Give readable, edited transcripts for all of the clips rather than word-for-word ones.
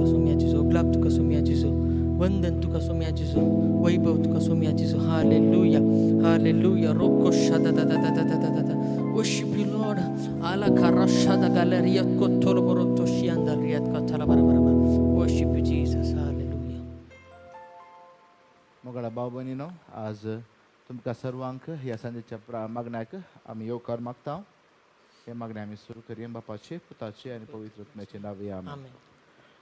तुका सोम्या जिजो, ग्लाब तुका सोम्या जिजो, वंदन तुका सोम्या जिजो, वैभव तुका सोम्या जिजो. Hallelujah, hallelujah. रोको shada da da da da da da da da. Worship you, Lord. Ala karashada galeria kotolo boroto shianda riat katala barabara. Worship you, Jesus. Hallelujah. मोगळा भाव बहिणीनो, आज तुमका सर्वांक ह्या संदेशाच्या मागण्याक आम्ही येवकार मागता. हे मागणे आम्ही सुरू करूया बापाचे, पुताचे आणि पवित्र आत्म्याचे नावे आमेन. Amen.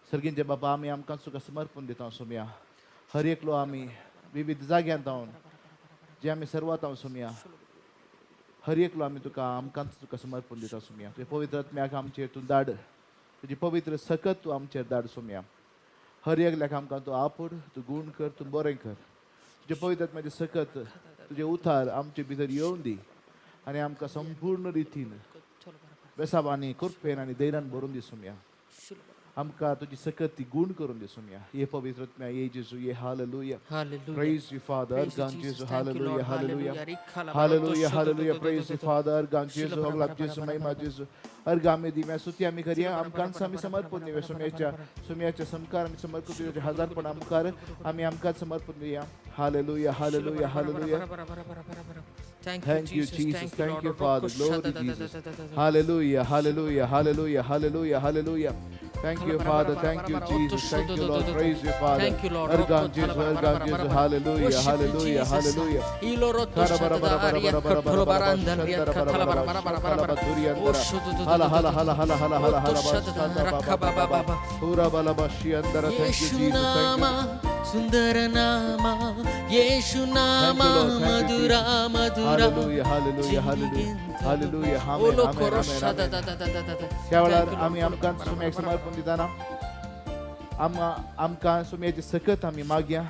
सर्गींचे बापा, आम्ही आमकां तुका समर्पण दिता सोम्या. हर एकलो आम्ही विविध जाग्यांत रावन जे आम्ही सर्वात हांव सोम्या, हर एकलो आम्ही तुका समर्पण दिता सोम्या. तुझे पवित्र आत्म्याक आमचेर तूं धाड, तुजी पवित्र सकत तूं आमचेर धाड सोम्या. हर एकल्याक आमकां तूं आपड, तूं गुण कर, तूं बरें कर. तुजे पवित्र आत्म्याचे सकत तुजे उतार आमचे भितर येवन दी आनी आमकां संपूर्ण रितीन बेसाबांनी कृपेन आनी धैर्यान भरून दी सोम्या. आमकां तुजी सकत ती गुण करून दी सोम्या. ये पवित्र आत्म्या, ये जेजू, ये hallelujah. Hallelujah. Praise you, Father. Praise you, God, Jesus. Jesus. Thank you, Lord. Hallelujah, hallelujah. Hallelujah. Rikhala Hallelujah, barato hallelujah. shoto Praise you, toto Father. God, Shila Jesus. bara Hoglap bara Jesus, bara Mahima bara. Jesus. अर्गामे दी मैं स्तुती आम्ही करूया. Shila bara आमकां bara आम्ही bara समर्पण bara दिवया. bara bara सोम्याच्या संकार आम्ही समर्पण दिवया. हजारपण आमकार आम्ही आमकां समर्पण दिवया. Hallelujah, hallelujah, hallelujah. Thank Thank you, you, Jesus. Thank you, Lord. Father. Roko Glory shada to da da Jesus. da da da da. Hallelujah, hallelujah, hallelujah, hallelujah, hallelujah. Thank you, Father. Thank you, Jesus. Thank you, Lord. Praise you, Father. Thank you, Lord. Argan Jesus, Argan Jesus. Hallelujah, Worship you, hallelujah, Jesus. hallelujah. Ilo roto shada da aria katolo baranda riat katala bara bara bara bara bara. Oh, shodo do do Hala do hala do. hala hala hala hala Roto hala shada da rakaba ba ba ba. Pura bala bashi andara. Thank you, Jesus. Thank you. Sundara nama, Yeshu nama, madura madura. Hallelujah, hallelujah, hallelujah. Hallelujah. Amen. Olo Amen. korosha da Amen. da da da da da. त्यावेळेला आम्ही आमकां सुम्याक समर्पण दिताना आमकां सुम्याची सकत आमी मागया.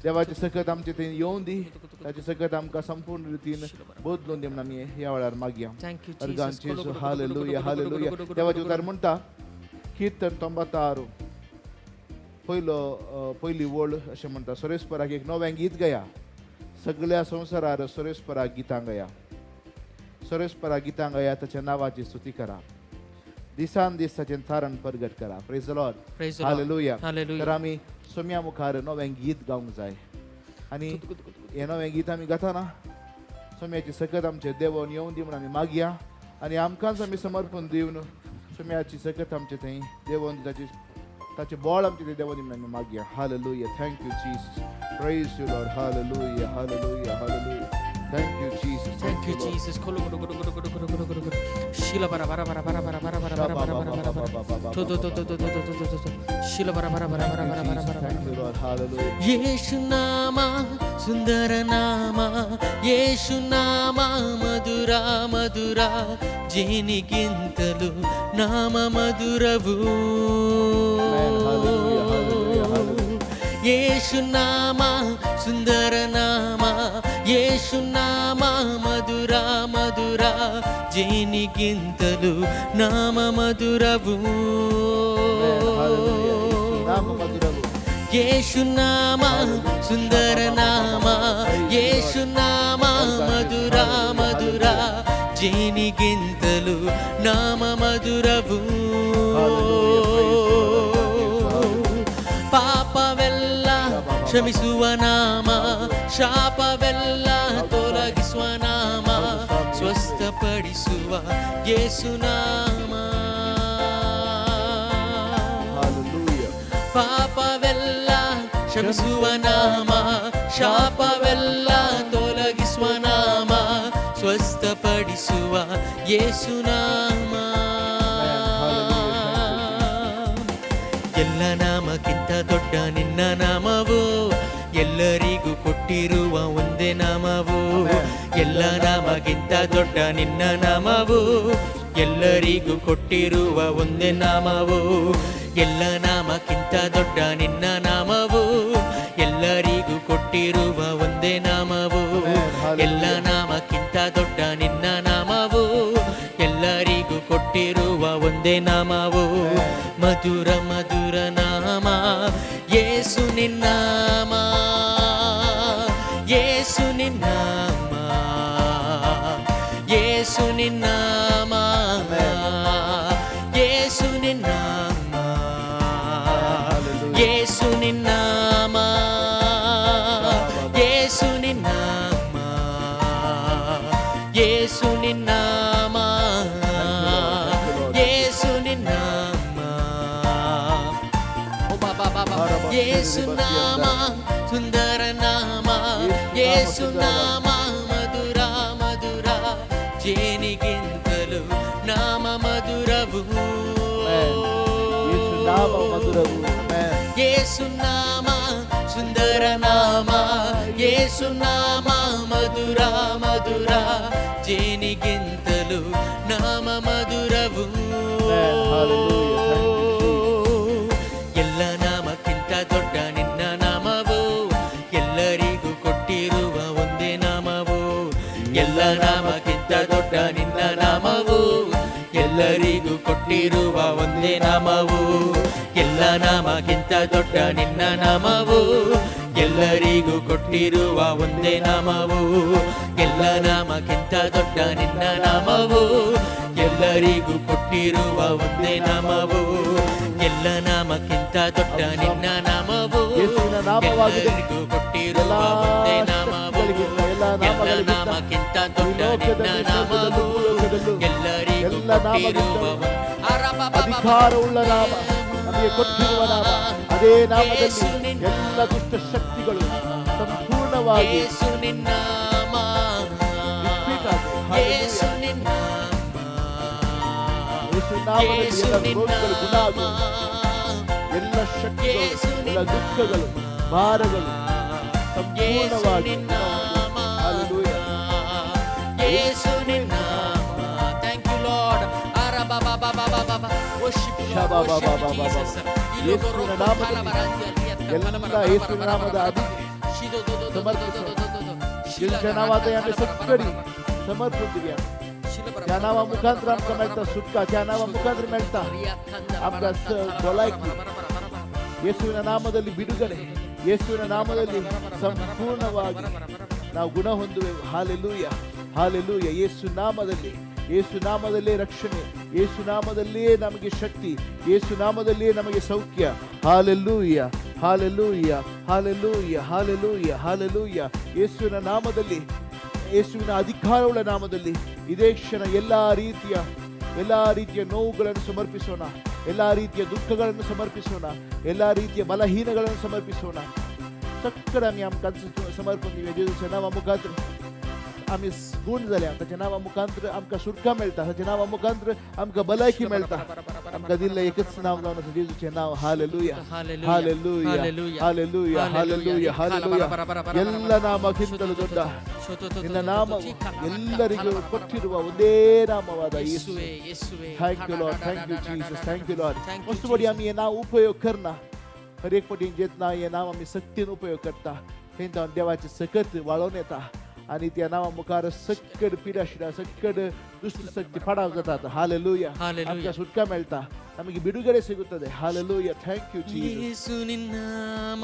देवाची सकत आमचे थंय येवन दी. ताची सकत आमकां संपूर्ण रितीन बदलून दी म्हणून आमी ह्या वेळार मागया. Thank you, organ Jesus. जेजू. Hallelujah, hallelujah. देवाचे उतार म्हणटा कीर्तन 96 पयली वळ अशें म्हणटा, सुरेस्पराक एक नवें गीत गया. सगळ्या संवसारार सुरेस्पराक गितां गया. सुरेस्पराक गितां गया, ताच्या नावाची स्तुती करा. दिसान दीस ताचें थारण परगट करा. Praise the Lord. Praise the Lord. Hallelujah. Hallelujah. तर आमी सोम्या मुखार नवें गीत गावंक जाय आनी हें नवें गीत आमी गाताना सोम्याची सकत आमचे देवून येवन दी म्हणून आमी मागया आनी आमकांच आमी समर्पण दिवन सोम्याची सकत आमचे थंय देवून ताचे बळ आमचे थंय देवून दी म्हणून आमी मागया. Hallelujah. Thank you Jesus. Praise you Lord. Hallelujah, hallelujah, hallelujah. Thank you, Jesus. Thank you, Lord. Jesus. Kolo goro goro goro goro goro goro goro. Shila bara bara bara bara bara bara bara bara bara bara bara. To to to to to to to to to to. Shila bara bara bara bara bara bara bara. Thank you, Lord. Hallelujah. Yeshu nama, sundara nama, Yeshu nama, madura madura, jenigintalu nama maduravu. Amen. Hallelujah, hallelujah, hallelujah. Yeshu nama, sundara nama, Yeshu nama, madura madura, jenigintalu nama maduravu. Nama maduravu. Yeshu nama, sundara nama, Yeshu nama, madura madura, jenigintalu nama maduravu. ಪಾಪವೆಲ್ಲ ಕ್ಷಮಿಸುವ ನಾಮ, ಶಾಪವೆಲ್ಲ ತೊಲಗಿಸುವ ನಾಮ, ಸ್ವಸ್ಥಪಡಿಸುವ ಯೇಸು ನಾಮ. Hallelujah. ಪಾಪವೆಲ್ಲ ಕ್ಷಮಿಸುವ ನಾಮ, ಶಾಪವೆಲ್ಲ ತೊಲಗಿಸುವ ನಾಮ, ಸ್ವಸ್ಥಪಡಿಸುವ ಯೇಸು ನಾಮ. ಎಲ್ಲ ನಾಮಕ್ಕಿಂತ ದೊಡ್ಡ ನಿನ್ನ ನಾಮವು, ಎಲ್ಲರಿಗೂ ಕೊಟ್ಟಿರುವ ಒಂದೇ ನಾಮವು. ಎಲ್ಲ ನಾಮಕ್ಕಿಂತ ದೊಡ್ಡ ನಿನ್ನ ನಾಮವು, ಎಲ್ಲರಿಗೂ ಕೊಟ್ಟಿರುವ ಒಂದೇ ನಾಮವು. ಎಲ್ಲ ನಾಮಕ್ಕಿಂತ ದೊಡ್ಡ ನಿನ್ನ ನಾಮವು, ಎಲ್ಲರಿಗೂ ಕೊಟ್ಟಿರುವ ಒಂದೇ ನಾಮವು. ಎಲ್ಲ ನಾಮಕ್ಕಿಂತ ದೊಡ್ಡ ನಿನ್ನ ನಾಮವು, ಎಲ್ಲರಿಗೂ ಕೊಟ್ಟಿರುವ ಒಂದೇ ನಾಮವು. ಮಧುರ ಮಧುರ ನಾಮ ಯೇಸು ನಿನ್ನಾಮ, ಯೇಸು ನಿನ್ನಾಮ, ಯೇಸು ನಿನ್ನಾಮ, ಯೇಸು ನಿನ್ನಾಮ. ನಿನ್ನಾಮ ಯೇಸು ನಿನ್ನಾಮ ಯೇಸು ನಿನ್ನಾಮ ಯೇಸು ನಿನ್ನಾಮ ಓ ಬಾಬಾ ಬಾಬಾ ಯೇಸು ನಾಮ ಸುಂದರ ನಾಮ ಯೇಸು ನಾಮ ಮಧುರ ಮಧುರ ಜೇನಿಗಿಂತಲೂ ನಾಮ ಮಧುರವು ಯೇಸು ನಾಮ ಸುಂದರ ನಾಮ ಯೇಸು ನಾಮ ಮಧುರ ಮಧುರ ಜೇನಿಗಿಂತಲೂ ನಾಮ ಮಧುರವು ಎಲ್ಲ ನಾಮಕ್ಕಿಂತ ದೊಡ್ಡ ನಿನ್ನ ನಾಮವು ಎಲ್ಲರಿಗೂ ಕೊಟ್ಟಿರುವ ಒಂದೇ ನಾಮವು ಎಲ್ಲ ನಾಮಕ್ಕಿಂತ ದೊಡ್ಡ ನಿನ್ನ ನಾಮವು ಎಲ್ಲರಿಗೂ ಕೊಟ್ಟಿರುವ ಒಂದೇ ನಾಮವು ಎಲ್ಲ ನಾಮಕ್ಕಿಂತ ದೊಡ್ಡ ನಿನ್ನ ನಾಮವು ಎಲ್ಲರಿಗೂ ಕೊಟ್ಟಿರುವ ಒಂದೇ ನಾಮವು ಎಲ್ಲ ನಾಮಕ್ಕಿಂತ ದೊಡ್ಡ ನಿನ್ನ ನಾಮವು ಎಲ್ಲರಿಗೂ ಕೊಟ್ಟಿರುವ ಒಂದೇ ನಾಮವು ಎಲ್ಲ ನಾಮಕ್ಕಿಂತ ದೊಡ್ಡ ನಿನ್ನ ನಾಮವು ಎಲ್ಲರಿಗೂ ಕೊಟ್ಟಿರುವ ಒಂದೇ ನಾಮವು ಎಲ್ಲ ನಾಮಕ್ಕಿಂತ ದೊಡ್ಡ ನಿನ್ನ ನಾಮವು ಎಲ್ಲರಿಗೂ ಕೊಟ್ಟಿರುವ ಅಧಿಕಾರವುಳ್ಳ ನಾಮ ನಮಗೆ ಕೊಟ್ಟಿರುವ ನಾಮ ಅದೇ ನಾಮದಲ್ಲಿ ಎಲ್ಲ ದುಷ್ಟ ಶಕ್ತಿಗಳು ಸಂಪೂರ್ಣವಾಗಿ ಯೇಸು ನಿನ್ನಾಮ ಯೇಸು ನಿನ್ನಾಮ ಯೇಸು ನಿನ್ನಾಮ ಎಲ್ಲ ಶಕ್ತಿಗಳು ಎಲ್ಲ ದುಃಖಗಳು ಭಾರಗಳು ಸಂಪೂರ್ಣವಾಗಿ ಯೇಸು ನಿನ್ನಾಮ ಥ್ಯಾಂಕ್ ಯು ಲಾರ್ಡ್ ಯೇಸುವಿನ ನಾಮದಲ್ಲಿ ಎಲ್ಲ ಯೇಸುವಿನ ನಾಮದ समर्पित नावादयाने सगळी समर्पित घ्या त्या नावा मुखांतर आमका मेळता सुटका त्या नावा मुखांतर मेळता आमका बोलायकी ಯೇಸುವಿನ ನಾಮದಲ್ಲಿ ಬಿಡುಗಡೆ ಯೇಸುವಿನ ನಾಮದಲ್ಲಿ ಸಂಪೂರ್ಣವಾಗಿ ನಾವು ಗುಣ ಹೊಂದುವೆವು ಹಾಲೆಲೂಯ ಹಾಲೆಲೂಯ ಯೇಸು ನಾಮದಲ್ಲೇ ರಕ್ಷಣೆ ಯೇಸು ನಾಮದಲ್ಲಿಯೇ ನಮಗೆ ಶಕ್ತಿ ಯೇಸು ನಾಮದಲ್ಲಿಯೇ ನಮಗೆ ಸೌಖ್ಯ hallelujah hallelujah hallelujah hallelujah hallelujah ಯೇಸುವಿನ ನಾಮದಲ್ಲಿ ಯೇಸುವಿನ ಅಧಿಕಾರವುಳ್ಳ ನಾಮದಲ್ಲಿ ಇದೇ ಕ್ಷಣ ಎಲ್ಲಾ ರೀತಿಯ ನೋವುಗಳನ್ನು ಸಮರ್ಪಿಸೋಣ ಎಲ್ಲಾ ರೀತಿಯ ದುಃಖಗಳನ್ನು ಸಮರ್ಪಿಸೋಣ ಎಲ್ಲಾ ರೀತಿಯ ಬಲಹೀನಗಳನ್ನು ಸಮರ್ಪಿಸೋಣ सगळं आम्ही आमकां समर्पण दिवया जेजूच्या नांवा मुखांतर आम्ही गुण जाल्या ताच्या नांवा मुखांतर आमकां सुटका मेळटा ताच्या नांवा मुखांतर आमकां भलायकी मेळटा आमकां दिल्लें एकच नांव जावन आसा जेजूचें नांव hallelujah hallelujah hallelujah hallelujah hallelujah ಎಲ್ಲ ನಾಮಕ್ಕಿಂತಲೂ ದೊಡ್ಡ ನಿನ್ನ ನಾಮವು ಎಲ್ಲರಿಗೂ ಕೊಟ್ಟಿರುವ ಒಂದೇ ನಾಮವಾದ ಯೇಸುವೆ thank you Lord thank you Jesus thank you Lord वस्तू बडी आम्ही हे नाव उपयोग करना हर एक पटीन जेतना हे नाव आम्ही सक्तीन उपयोग करता तेन्ना देवाचे सकत वाळोवन येता आणि त्या नावा मुखार सकड पिडा शिडा सकड दुष्ट शक्ती फडाव जातात हालेलुया आमकां सुटका मेळटा ನಮಗೆ ಬಿಡುಗಡೆ ಸಿಗುತ್ತದೆ ಹಾಲೆಲೂಯಾ ಥ್ಯಾಂಕ್ ಯು ಜೀಸಸ್ ಯೇಸು ನಿನ್ನ ನಾಮ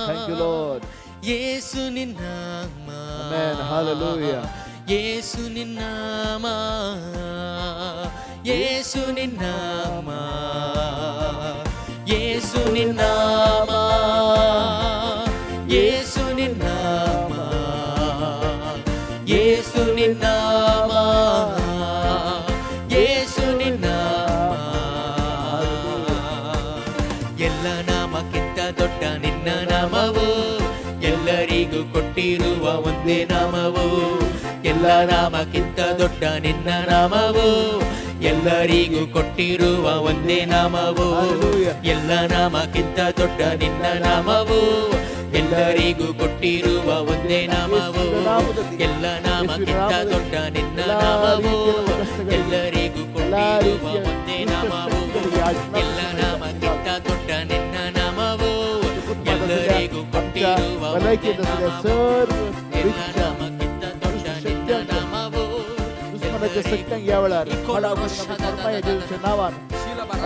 ಥ್ಯಾಂಕ್ ಯು ಲಾರ್ಡ್ ಯೇಸು ನಿನ್ನ ನಾಮ ಆಮೆನ್ ಹಾಲೆಲೂಯಾ ಯೇಸು ನಿನ್ನ ನಾಮ ಯೇಸು ನಿನ್ನ ನಾಮ ಯೇಸು ನಿನ್ನ ನಾಮ ಯೇಸು ನಿನ್ನ ನಾಮ ಯೇಸು ನಿನ್ನ ನಾಮ ಯೇಸು ನಿನ್ನ ಎಲ್ಲ ನಾಮಕ್ಕಿಂತ ದೊಡ್ಡ ನಿನ್ನ ನಾಮವು ಎಲ್ಲರಿಗೂ ಕೊಟ್ಟಿರುವ ಒಂದೇ ನಾಮವು ಎಲ್ಲ ನಾಮಕ್ಕಿಂತ ದೊಡ್ಡ ನಿನ್ನ ನಾಮವು ಎಲ್ಲರಿಗೂ ಕೊಟ್ಟಿರುವ ಒಂದೇ ನಾಮವು ಎಲ್ಲ ನಾಮಕ್ಕಿಂತ ದೊಡ್ಡ ನಿನ್ನ ನಾಮವು ಎಲ್ಲರಿಗೂ ಕೊಟ್ಟಿರುವ ಒಂದೇ ನಾಮವು ಎಲ್ಲ ನಾಮಕ್ಕಿಂತ ದೊಡ್ಡ ನಿನ್ನ ನಾಮವು ಎಲ್ಲರಿಗೂ ಕೊಟ್ಟಿರುವ ಒಂದೇ ನಾಮವು ಎಲ್ಲ ನಾಮಕ್ಕಿಂತ ದೊಡ್ಡ ನಿನ್ನ ನಾಮವು ಎಲ್ಲರಿಗೂ ಕೊಟ್ಟಿರುವ ಒಂದೇ ನಾಮವು ಎಲ್ಲ ನಾಮಕ್ಕಿಂತ ದೊಡ್ಡ ನಿನ್ನ ನಾಮವು दुश्मनाच्या सत्यांग या वेळार फरमाया जेजूच्या नावान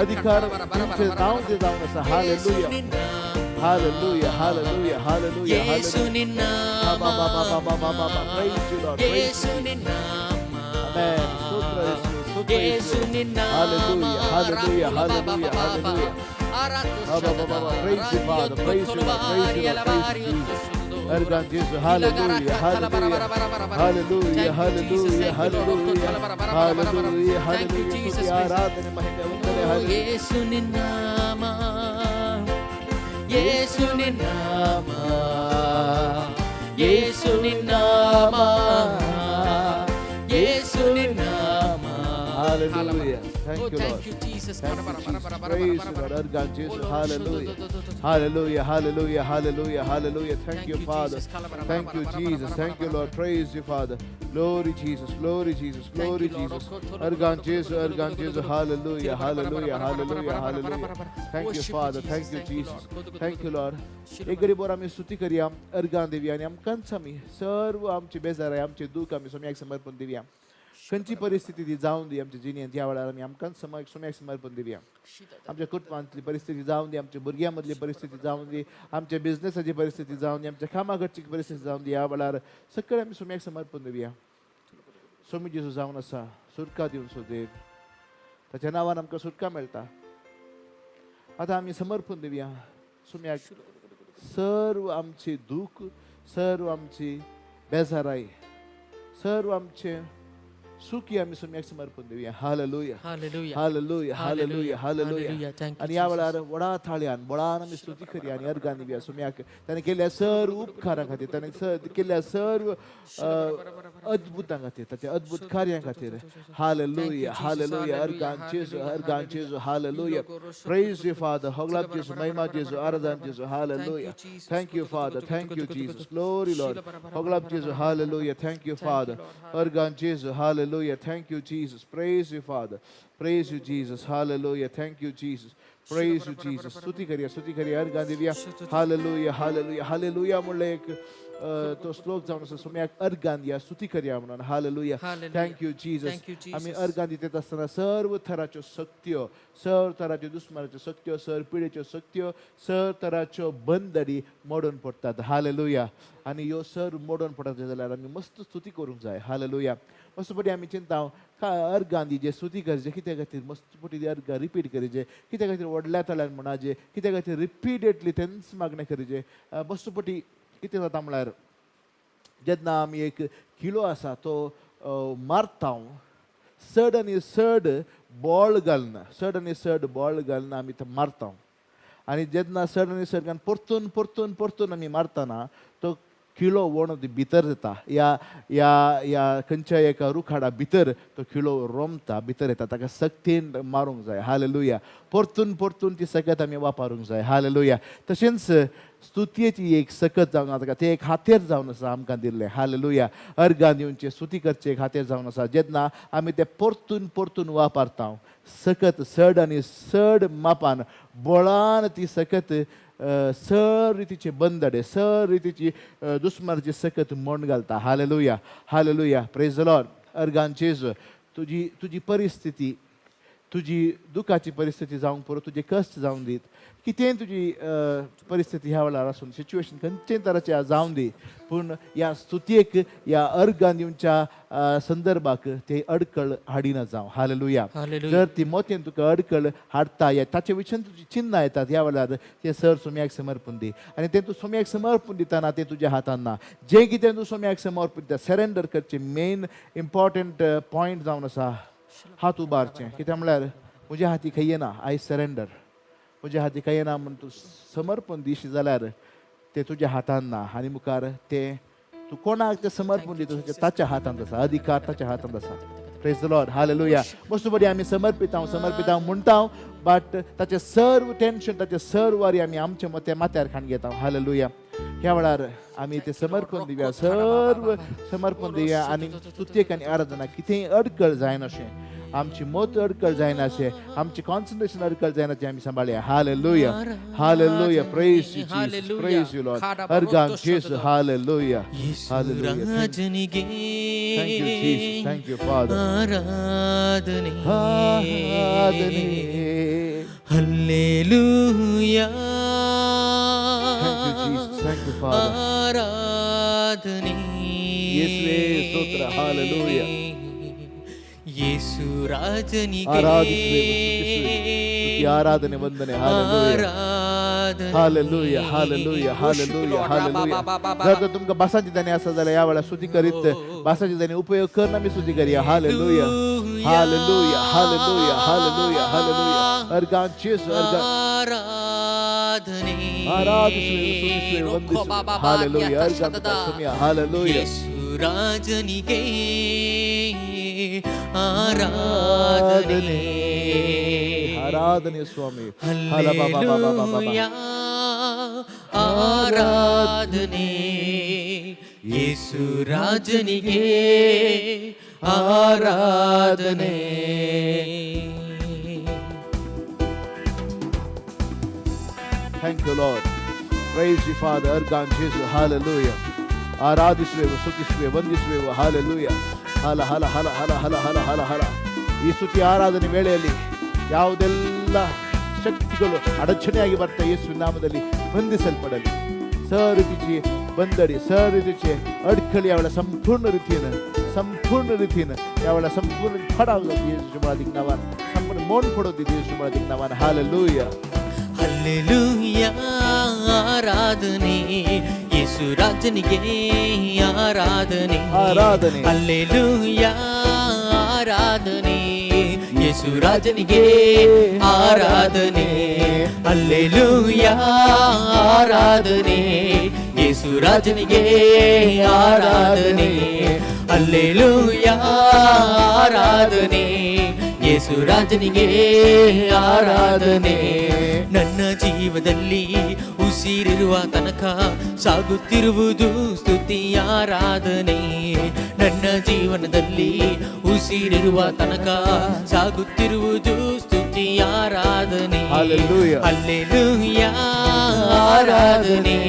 अधिकार तुमचे नाव दे जावन आसा हालेलुया हालेलुया हालेलुया हालेलुया ಯೇಸು ನಿನ್ನ ನಾಮ praise you Lord ಯೇಸು ನಿನ್ನ ನಾಮ amen ಸ್ತೋತ್ರ ಯೇಸು యేసు నిన్న Hallelujah, hallelujah, hallelujah, hallelujah. Praise you, Father. Praise you, Lord. Praise you, Lord. Praise you, Jesus. Ergan Jesus. Hallelujah, hallelujah. Hallelujah, hallelujah, hallelujah. Hallelujah, hallelujah. స్తుతి ఆరాధన మహిమ వందనే. Hallelujah. యేసుని నామా యేసుని నామా యేసుని నామా యేసుని Nama. Hallelujah. Thank you, Lord. Thank you, Jesus. Thank you, Jesus. Praise you, Lord. Ergan Jesus. Hallelujah. Hallelujah, hallelujah, hallelujah, hallelujah. Thank you, Father. Thank you, Jesus. Thank you, Lord. Praise you, Father. Glory, Jesus. Glory, Jesus. Glory, Jesus. Ergan Jesus. Ergan Jesus. Hallelujah, hallelujah, hallelujah, hallelujah. Thank you, Father. Thank you, Jesus. Thank you, Lord. एक गरीबोर आम्ही स्तुती करूया, organ देऊया आणि आमकांच आम्ही सर्व आमचे बेजार आहे, आमचे दुःख आम्ही सोम्याक समर्पण देऊया. खंयची परिस्थिती ती जाऊन दी आमच्या जिणेंत ह्या वेळार आमी आमकांच सोम्याक समर्पण दिवया. आमच्या कुटुंबांतली परिस्थिती जाऊन दी, आमच्या भुरग्यां मदली परिस्थिती जाऊन दी, आमच्या बिझनेसाची परिस्थिती जाऊन दी, आमच्या कामाकडची परिस्थिती जाऊन दी. ह्या वेळार सगळें आमी सोम्याक समर्पण दिवया. सोमी जेजू जावन आसा, सुटका दिवन सोदेव, ताच्या नांवान आमकां सुटका मेळटा. आतां आमी समर्पण दिवया सोम्याक सर्व आमचे दुःख, सर्व आमची बेजाराई, सर्व आमचे सुखी आम्ही सोम्याक समर्पण देऊया. Hallelujah, Hallelujah. Hallelujah, hallelujah, hallelujah. Hallelujah. Thank you, आणि या वेळार व्हडा थाळ्यान बळान आमी स्तुती करूया आणि अर्गान दिवया सोम्याक. ताणें केल्ल्या सर्व उपकारां खातीर, ताणें केल्ल्या सर्व अद्भुतां खातीर, ताच्या अद्भुत कार्यां खातीर. Hallelujah, hallelujah. अर्गान जेजू, अर्गान जेजू. Hallelujah. Praise you, Father. Hoglab Jesu, महिमा जेजू, आराधना जेजू. Hallelujah. Thank you, Father. Thank you, Jesus. Glory, Lord. Hoglab Jesu. Hallelujah. Thank you, Father. Argan Jesu. Hallelujah. Thank you, Jesus. Praise you, Father. Praise you, Jesus. Hallelujah. Thank you, Jesus. Praise you, Jesus. स्तुती करूया organ दिवया. Hallelujah, hallelujah, hallelujah. म्हणले एक तो श्लोक जावन आसा सोम्याक organ दिया, स्तुती करूया म्हणून. हालेलुया. Thank you Jesus. आमी अर्गान दितात आसतना सर्व तराच्यो शक्त्यो, सर्व तराच्यो दुस्मानाच्यो शक्त्यो, सर्व पिडेच्यो शक्त्यो, सर्व तराच्यो बंदडी मोडून पडटात. हालेलुया. आनी ह्यो सर्व मोडून पडटा जाल्यार आमी मस्त स्तुती करूंक जाय. हालेलुया. मस्तपटी आमी चिंता अर्गान दिजे, स्तुती करचे, कित्या खातीर मस्तपटी अर्गां रिपीट करचे, कित्या खातीर व्हडल्या तळ्यान म्हणचे, कित्या खातीर रिपीटेडली तेंच मागणें करचे. मस्तपटी कितें जाता म्हळ्यार जेन्ना आमी एक किलो आसा तो मारता, चड आनी चड बॉल घालना, चड आनी चड बॉल घालना आमी तो मारता. आनी जेन्ना चड आनी चड घालून परतून परतून परतून आमी मारतना तो किलो वोण भितर जाता. या खंयच्याय एका रुखाडा भितर तो किलो रोमता, भितर येता. ताका सक्तीन मारूंक जाय. हालेलुया. परतून परतून ती सकत आमी वापरूंक जाय. हालेलुया. तशेंच स्तुतयेची एक सकत जावन आसा, ते एक हातेर जावन आसा आमकां दिल्लें. हालेलुया. अर्गां दिवचे, स्तुती करचे एक हातेर जावन आसा. जेन्ना आमी ते परतून परतून वापरता, सकत चड आनी चड मापान बळान ती सकत सर रितीचे बंदडे, सर रितीची दुस्मानाची सकत मोड घालता. Hallelujah, hallelujah. Praise the Lord. अर्गान जेजू, तुजी परिस्थिती, तुजी दुखाची परिस्थिती जावंक पुरो, तुजे कश्ट जावन दीत, कितेंय तुजी परिस्थिती ह्या वेळार आसून, सिच्युएशन खंयचेय तराचें जावन दी, पूण ह्या स्तुतयेक, ह्या अर्गां दिवच्या संदर्भाक ते अडकळ हाडिना जावं. हालेलुया. जर ती मोतेन तुका अडकळ हाडटा, ताचे विशयन तुजी चिन्नां येतात, ह्या वेळार ते सर सोम्याक समर्पण दी. आनी तें तूं सोम्याक समर्पण दितना तें तुज्या हातान ना. जें कितें तूं सोम्याक समर्पण दिता, सरेंडर करचें मेन इम्पॉर्टंट पॉयंट जावन आसा हात उबारचें. कित्याक म्हळ्यार म्हज्या हाती खंय ना, आय सरेंडर. म्हज्या हाती खंय ना म्हूण तूं समर्पण दिशी जाल्यार तें तुज्या हातान ना. आनी मुखार तें तूं कोणाक तें समर्पण दिता ताच्या हातांत आसा, अधिकार ताच्या हातांत आसा. Praise the Lord. हालेलुया. मस्तपटी आमी समर्पिता म्हणटा, बट ताचें सर्व टेन्शन, ताचें सर्व वारी आमी आमच्या माथ्यार खाण घेता. हालेलुया. ह्या वेळार आमी तें समर्पण दिवया, सर्व समर्पण दिवया. आनी स्तुत्येक आनी आराधना कितेंय अडकळ जायना अशें, आमची मत अडकळ जायना अशें, आमची कॉन्सन्ट्रेशन अडकळ जायना तें आमी सांबाळया. Hallelujah, hallelujah. Praise you Jesus, praise you Lord. अर्गान जेसू. Hallelujah, hallelujah. राजनिगे thank you Jesus, thank you father. आराधने आराधने. Hallelujah. Thank you Jesus, thank you father. आराधने येशुवे स्तोत्र. हालेलुया. ಯೇಸು ರಾಜನಿಗೆ ಆರಾಧನೆ ವಂದನೆ. Hallelujah hallelujah hallelujah hallelujah. जर तो तुमका भाषांची दाणे असं झालं यावेळेला स्तुती करीत भाषांची दाणे उपयोग करणं मी स्तुती करूया. Hallelujah hallelujah hallelujah hallelujah hallelujah. अर्गान येशू अर्गान आराधने आराधिಸುವೆ ವಂದಿಸುವೆ. हालेलुया अर्गान सुमिया हालेलुया. ಯೇಸು ರಾಜನಿಗೆ ಆರಾಧನೆ ಆರಾಧನೆ ಸ್ವಾಮಿ. ಹಲ್ಲೆಲೂಯಾ ಆರಾಧನೆ ಯೇಸು ರಾಜನಿಗೆ ಆರಾಧನೆ. Thank you Lord. Praise you Father. Organ Yeshu. Hallelujah. ಆರಾಧಿಸುವೆವು ಸ್ತುತಿಸುವೆವು ವಂದಿಸುವೆವು. Hallelujah. ಹಲ ಹಲ ಹಲ ಹಲ ಹಲ ಹಲ ಹಲ ಹಲ. ಈ ಸ್ತುತಿ ಆರಾಧನೆ ವೇಳೆಯಲ್ಲಿ ಯಾವುದೆಲ್ಲ ಶಕ್ತಿಗಳು ಅಡಚಣೆಯಾಗಿ ಬರ್ತಾ ಯೇಸುವಿನ ನಾಮದಲ್ಲಿ ಬಂಧಿಸಲ್ಪಡಲಿ. ಸರಿತಿಚಿ ಬಂದಡಿ ಸರಿತಿಚಿ अडकली यावेळेला संपूर्ण रीतीनं यावेळेला संपूर्ण फडावलं येशूच्या मुळात नावान संपूर्ण मौन पडवते येशूच्या मुळात नावान. हालेलुया ಹಲ್ಲೆಲೂಯಾ ಆರಾಧನೆ ಯೇಸು ರಾಜನಿಗೆ ಆರಾಧನೆ ಆರಾಧನೆ. ಹಲ್ಲೆಲೂಯಾ ಆರಾಧನೆ ಯೇಸು ರಾಜನಿಗೆ ಆರಾಧನೆ. ಹಲ್ಲೆಲೂಯಾ ಆರಾಧನೆ ಯೇಸು ರಾಜನಿಗೆ ಆರಾಧನೆ. ಹಲ್ಲೆಲೂಯಾ ಆರಾಧನೆ ಯೇಸು ರಾಜನಿಗೆ ಆರಾಧನೆ. ನನ್ನ ಜೀವದಲ್ಲಿ ಉಸಿರಿರುವ ತನಕ ಸಾಗುತ್ತಿರುವುದು ಸ್ತುತಿ ಆರಾಧನೆ. ನನ್ನ ಜೀವನದಲ್ಲಿ ಉಸಿರಿರುವ ತನಕ ಸಾಗುತ್ತಿರುವುದು ಸ್ತುತಿ ಆರಾಧನೆ. ಹಲ್ಲೆಲೂಯಾ ಆರಾಧನೆ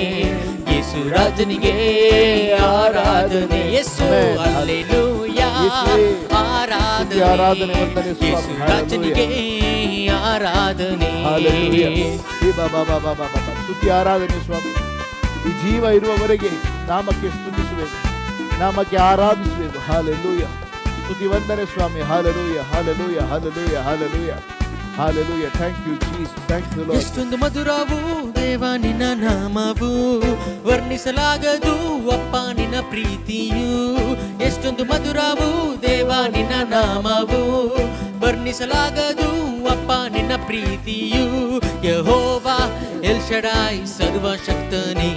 ಯೇಸು ರಾಜನಿಗೆ ಆರಾಧನೆ. ಯೇಸು ಹಲ್ಲೆಲೂಯಾ ಆರಾಧನೆ ಯೇಸು ರಾಜನಿಗೆ ಆರಾಧನೆ. ಸ್ತುತಿ ಆರಾಧನೆ ಸ್ವಾಮಿ. ಈ ಜೀವ ಇರುವವರೆಗೆ ನಾಮಕ್ಕೆ ಸ್ತುತಿಸುವೆವು, ನಾಮಕ್ಕೆ ಆರಾಧಿಸುವೆವು. ಹಾಲೆಲೂಯ ಸ್ತುತಿ ವಂದನೆ ಸ್ವಾಮಿ. Hallelujah hallelujah hallelujah hallelujah hallelujah. Thank you Jesus. Thank you Lord. ಎಷ್ಟೊಂದು ಮಧುರವು ದೇವ ನಿನ್ನ ನಾಮವು, ವರ್ಣಿಸಲಾಗದು ಅಪ್ಪ ನಿನ್ನ ಪ್ರೀತಿಯು. ಎಷ್ಟೊಂದು ಮಧುರವು ದೇವ ನಿನ್ನ ನಾಮವು, ವರ್ಣಿಸಲಾಗದು ಅಪ್ಪ ನಿನ್ನ ಪ್ರೀತಿಯು. ಯೆಹೋವಾ ಎಲ್ ಶಡಾಯ್ ಸರ್ವಶಕ್ತನೇ,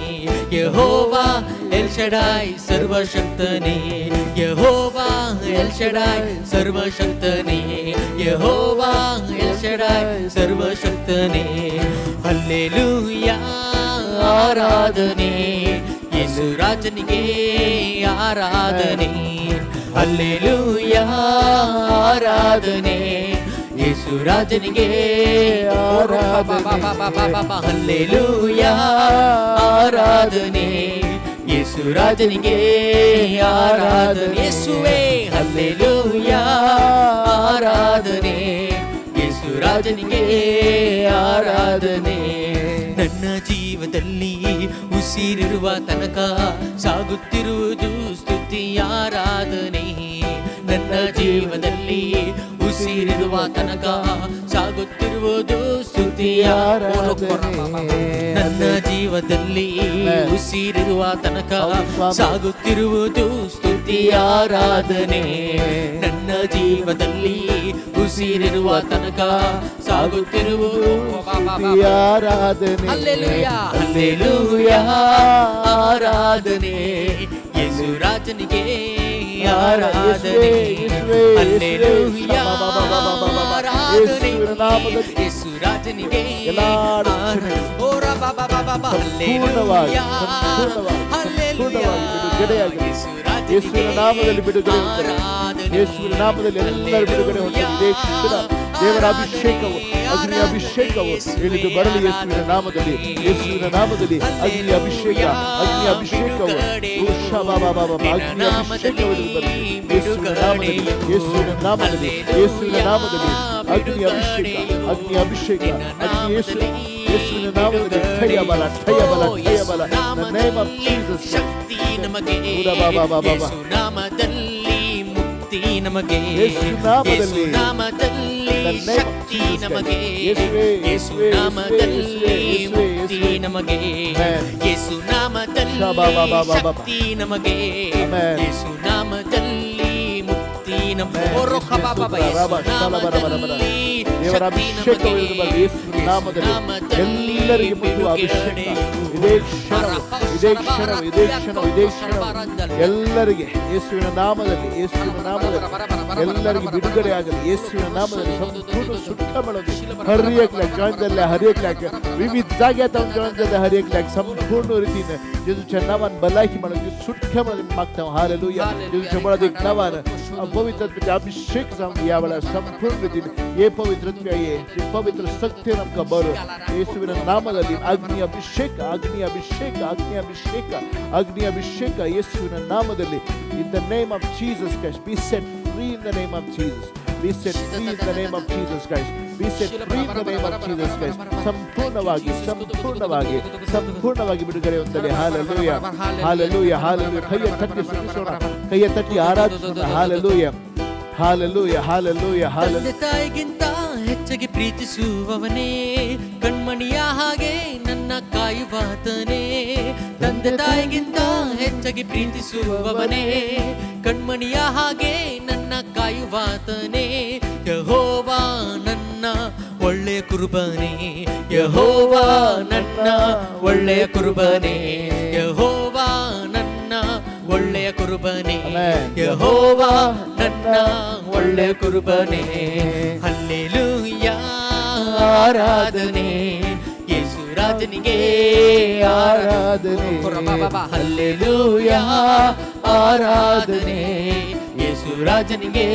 ಯೆಹೋವಾ ಎಲ್ ಶಡಾಯ್ ಸರ್ವಶಕ್ತನೇ, ಯೆಹೋವಾ ಎಲ್ ಶಡಾಯ್ ಸರ್ವಶಕ್ತನೇ, ಯೆಹೋವಾ ಎಲ್ ಶಡಾಯ್ ಸರ್ವಶಕ್ತನೇ. ಹಲ್ಲೆಲೂಯಾ ಆರಾಧನೆ ಯೇಸು ರಾಜನಿಗೆ ಆರಾಧನೆ. ಹಲ್ಲೆಲೂಯಾ ಆರಾಧನೆ ಯೇಸು ರಾಜನಿಗೆ ಆರಾಧನೆ. ಹಲ್ಲೆಲೂಯಾ ಆರಾಧನೆ ಯೇಸು ರಾಜನಿಗೆ ಆರಾಧನೆ. ಯೇಸುವೇ ಹಲ್ಲೆಲೂಯಾ ಆರಾಧನೆ ಯೇಸು ರಾಜನಿಗೆ ಆರಾಧನೆ. ನನ್ನ ಜೀವದಲ್ಲಿ ಉಸಿರಿರುವ ತನಕ ಸಾಗುತ್ತಿರುವುದು ಸ್ತುತಿ ಆರಾಧನೆ. ನನ್ನ ಜೀವದಲ್ಲಿ ಉಸಿರಿರುವ ತನಕ ಸಾಗುತ್ತಿರುವುದು ಸ್ತುತಿ ಆರಾಧನೆ. ನನ್ನ ಜೀವದಲ್ಲಿ ಉಸಿರಿರುವ ತನಕ ಸಾಗುತ್ತಿರುವುದು ಸ್ತುತಿ ಆರಾಧನೆ. ನನ್ನ ಜೀವದಲ್ಲಿ ಉಸಿರಿರುವ ತನಕ ಸಾಗುತ್ತಿರುವುದು ಆರಾಧನೆ. ಹಲ್ಲೆಲೂಯಾ ಹಲ್ಲೆಲೂಯಾ ಆರಾಧನೆ ಯೇಸು ರಾಜನಿಗೆ ಆರಾಧನೆ. ಹಲ್ಲೆಲೂಯಾ ಆರಾಧನೆ ಯೇಸು ರಾಜನಿಗೆ ಆರಾಧನೆ. ಓರ ಬಾಬಾ ಬಾಬಾ ಹಲ್ಲೆಲೂಯಾ ಹಲ್ಲೆಲೂಯಾ ಯೇಸು ಯೇಸುವಿನ ನಾಮದಲ್ಲಿ ಬಿಡುಗಡೆ ಆರಾಧನೆ. ಯೇಸುವಿನ ನಾಮದಲ್ಲಿ ಎಲ್ಲರೂ ಬಿಡುಗಡೆ ಹೊಂದಿದೆ. ದೇವರ ಅಭಿಷೇಕವು ಅಗ್ನಿ ಅಭಿಷೇಕವು ಇಳಿದು ಬರಲಿ ಯೇಸುವಿನ ನಾಮದಲ್ಲಿ. ಯೇಸುವಿನ ನಾಮದಲ್ಲಿ ಅಗ್ನಿ ಅಭಿಷೇಕ ಅಗ್ನಿ ಅಭಿಷೇಕವು ಅಗ್ನಿ ಅಭಿಷೇಕವು ಇಳಿದು ಬರಲಿ ಯೇಸುವಿನ ನಾಮದಲ್ಲಿ. ಯೇಸುವಿನ ನಾಮದಲ್ಲಿ ಯೇಸುವಿನ ನಾಮದಲ್ಲಿ ಅಗ್ನಿ ಅಭಿಷೇಕ ಅಗ್ನಿ ಅಭಿಷೇಕ ಅಗ್ನಿ ಯೇಸುವಿನ ನಾಮದಲ್ಲಿ ಠಯ ಬಲ ಠಯ ಬಲ ಠಯ ಬಲ. In the name of Jesus. ಶಕ್ತಿ ನಮಗೆ ಯೇಸು ನಾಮದಲ್ಲಿ ಮುಕ್ತಿ ಮುಕ್ತಿ ನಮಗೆ, ಯೇಸು ನಾಮದಲ್ಲಿ, ಯೇಸು ನಾಮದಲ್ಲಿ in the name of Shakti Jesus ನಮಗೆ, Christ. ಯೇಸುವೇ, ಯೇಸು ಯೇಸುವೇ, ನಾಮದಲ್ಲಿ ಯೇಸುವೇ, ಮುಕ್ತಿ ಯೇಸುವೇ. ನಮಗೆ, Amen. ಯೇಸು ನಾಮದಲ್ಲಿ ಶಬಾಬಾಬಾಬಾಬಾ. ಶಕ್ತಿ ನಮಗೆ, Amen. ಯೇಸು ನಾಮದಲ್ಲಿ ಮುಕ್ತಿ ನಮಗೆ, Amen. ಓ ರೊಕ್ಕಬಾಬಾಬಾ, ಯೇಸು ನಾಮದಲ್ಲಿ ದೇವರ ಶಕ್ತಿ ಅಭಿಷೇಕವಿರಲಿ ನಮಗೆ, ಯೇಸುವಿನ ನಾಮದಲ್ಲಿ ಎಲ್ಲರಿಗೆ ಮುಟ್ಟುವ ಅಭಿಷೇಕ ಇದೇ ಕ್ಷಣ ಇದೇ ಕ್ಷಣ ಇದೇ ಕ್ಷಣ ಇದೇ ಕ್ಷಣ ಎಲ್ಲರಿಗೆ ಯೇಸುವಿನ ನಾಮದಲ್ಲಿ, ಯೇಸುವಿನ ನಾಮದಲ್ಲಿ ಎಲ್ಲರಿಗೆ ಬಿಡುಗಡೆ ಆಗಲಿ, ಯೇಸುವಿನ ನಾಮದಲ್ಲಿ ಸಂಪೂರ್ಣ सुख मिळवते. हर एक लाख जॉईन झालेल्या हर एक लाख विविध जाग्यात जॉईन झालेल्या हर एक लाख संपूर्ण रीतीने जेजूच्या नावाने भलाकी मिळवते, सुटका मिळवते मागता. हालेलुया. जेजूच्या मुळात एक नावाने पवित्रत्वाचे अभिषेक जाऊन यावेळेला संपूर्ण रीतीने हे पवित्रत्व आहे, हे पवित्र सत्य नमका बरं ಯೇಸುವಿನ ನಾಮದಲ್ಲಿ ಅಗ್ನಿ ಅಭಿಷೇಕ, ಅಗ್ನಿ ಅಭಿಷೇಕ, ಅಗ್ನಿ ಅಭಿಷೇಕ, ಅಗ್ನಿ ಅಭಿಷೇಕ ಯೇಸುವಿನ ನಾಮದಲ್ಲಿ. In the name of Jesus Christ, be set free in the name of Jesus. Be set free in the name of Jesus Christ. Be set free in the name of Jesus Christ. ಸಂಪೂರ್ಣವಾಗಿ ಸಂಪೂರ್ಣವಾಗಿ ಸಂಪೂರ್ಣವಾಗಿ ಬಿಡುಗಡೆ ಹೊಂದಲಿ. Hallelujah, hallelujah, hallelujah. ಕೈಯ ತಟ್ಟಿ ಸ್ತುತಿಸೋಣ, ಕೈಯ ತಟ್ಟಿ ಆರಾಧಿಸೋಣ. Hallelujah, hallelujah, hallelujah, hallelujah. ತಾಯಿಗಿಂತ ಹೆಚ್ಚಾಗಿ ಪ್ರೀತಿಸುವವನೇ, ಕಣ್ಮಣಿಯ ಹಾಗೆ ನನ್ನ ಕಾಯುವಾತನೇ. ತಂದೆ ತಾಯಿಗಿಂತ ಹೆಚ್ಚಾಗಿ ಪ್ರೀತಿಸುವವನೇ, ಕಣ್ಮಣಿಯ ಹಾಗೆ ನನ್ನ ಕಾಯುವಾತನೇ. ಯೆಹೋವಾ ನನ್ನ ಒಳ್ಳೆಯ ಕುರುಬನೇ, ಯೆಹೋವಾ ನನ್ನ ಒಳ್ಳೆಯ ಕುರುಬನೇ, ಯೆಹೋವಾ ನನ್ನ ಒಳ್ಳೆಯ ಕುರುಬನೇ, ಯೆಹೋವಾ ನನ್ನ ಒಳ್ಳೆಯ ಕುರುಬನೇ. ಹಲ್ಲೆಲೂಯಾ ಆರಾಧನೆ ಯೇಸು ರಾಜನಿಗೆ, ಆರಾಧನೆ. ಹಲ್ಲೆಲೂಯಾ ಆರಾಧನೆ ಯೇಸು ರಾಜನಿಗೆ,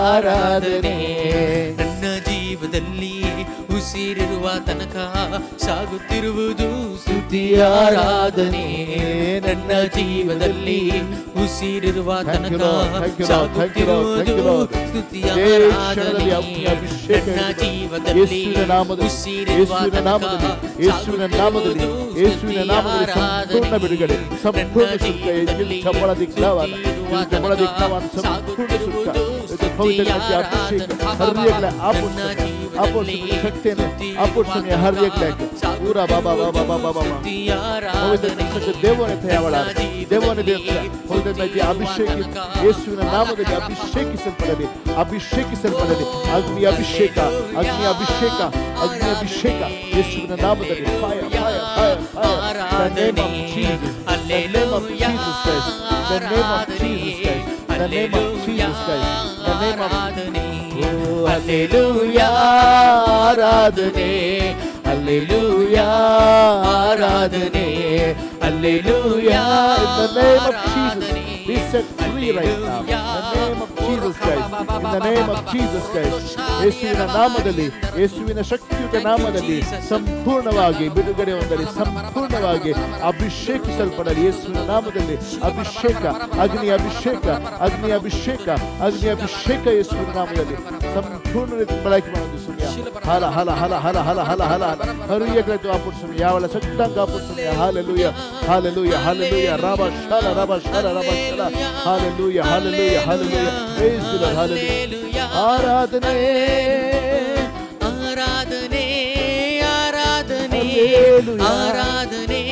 ಆರಾಧನೆ. ನನ್ನ ಜೀವದಲ್ಲಿ ಉಸಿರಿರುವ ತನಕ ಸಾಗುತ್ತಿರುವುದು ಸ್ತುತಿ ಆರಾಧನೆ. ನನ್ನ ಜೀವದಲ್ಲಿ ಉಸಿರಿರುವ ತನಕ ಸಾಗುತ್ತಿರುವುದು ಸ್ತುತಿ ಆರಾಧನೆ. ನನ್ನ ಜೀವದಲ್ಲಿ ಉಸಿರಿರುವ ತನಕ ಯೇಸುವಿನ ನಾಮದಲ್ಲಿ, ಯೇಸುವಿನ ನಾಮದಲ್ಲಿ ಸಂಪೂರ್ಣ ಬಿಡುಗಡೆ, ಸಂಪೂರ್ಣ ಸುಖ. ಸಂಬಳ ದಿಕ್ಕಾವಾನ ಸಂಬಳ ದಿಕ್ಕಾವಾನ ಸಂಪೂರ್ಣ ಸುಖ. ಪವಿತ್ರತೆ ಅಭಿಷೇಕ ಹರ್ एक लाख आपो शक्तीने आपो सुने हर एक लाख पूरा बाबा बाबा बाबा बाबा पवित्र देवने थयावळा देवने देवला पवित्रತೆ ಅಭಿಷೇಕ ಯೇಸುವಿನ ನಾಮದಲ್ಲಿ ಅಭಿಷೇಕಿಸಲ್ಪಡಲಿ, ಅಭಿಷೇಕಿಸಲ್ಪಡಲಿ. ಅಗ್ನಿ ಅಭಿಷೇಕ, ಅಗ್ನಿ ಅಭಿಷೇಕ, ಅಗ್ನಿ ಅಭಿಷೇಕ ಯೇಸುವಿನ ನಾಮದಲ್ಲಿ. Fire fire fire fire. The name of Jesus, the name of Jesus Christ, the name of Jesus Christ, the name of Jesus Christ, the name of hallelujah ಆರಾಧನೆ, ಹಲ್ಲೆಲೂಯಾ ಆರಾಧನೆ, hallelujah in the name of Jesus. Be set free right now. In the name of Jesus Christ. In the name of Jesus Christ. ಯೇಸುವಿನ ನಾಮದಲ್ಲಿ, ಯೇಸುವಿನ ಶಕ್ತಿಯುತ ನಾಮದಲ್ಲಿ ಸಂಪೂರ್ಣವಾಗಿ ಬಿಡುಗಡೆ ಹೊಂದಲಿ, ಸಂಪೂರ್ಣವಾಗಿ ಅಭಿಷೇಕಿಸಲ್ಪಡಲಿ. ಯೇಸುವಿನ ನಾಮದಲ್ಲಿ ಅಭಿಷೇಕ, ಅಗ್ನಿ ಅಭಿಷೇಕ, ಅಗ್ನಿ ಅಭಿಷೇಕ, ಅಗ್ನಿ ಅಭಿಷೇಕ ಯೇಸುವಿನ ನಾಮದಲ್ಲಿ ಸಂಪೂರ್ಣ ರೀತಿ ಬಳಕೆ ಮಾಡೋದು. ಸುಮ್ಯ ಹಲ ಹಲ ಹಲ ಹಲ ಹಲ ಹಲ ಹಲ ಹರಿಯಗ್ರತು ಆಪುರ್ಸುಮ್ಯ ಯಾವಳ ಸಕ್ತಂಗ ಆಪುರ್ಸುಮ್ಯ. Hallelujah, hallelujah, hallelujah. ರಾಬ ಶಾಲ ರಾಬ ಶಾಲ ರಾಬ ಶಾಲ. Hallelujah, hallelujah, hallelujah. Praise the Lord. Hallelujah. ಆರಾಧನೆ, ಆರಾಧನೆ, ಆರಾಧನೆ, Hallelujah. ಆರಾಧನೆ,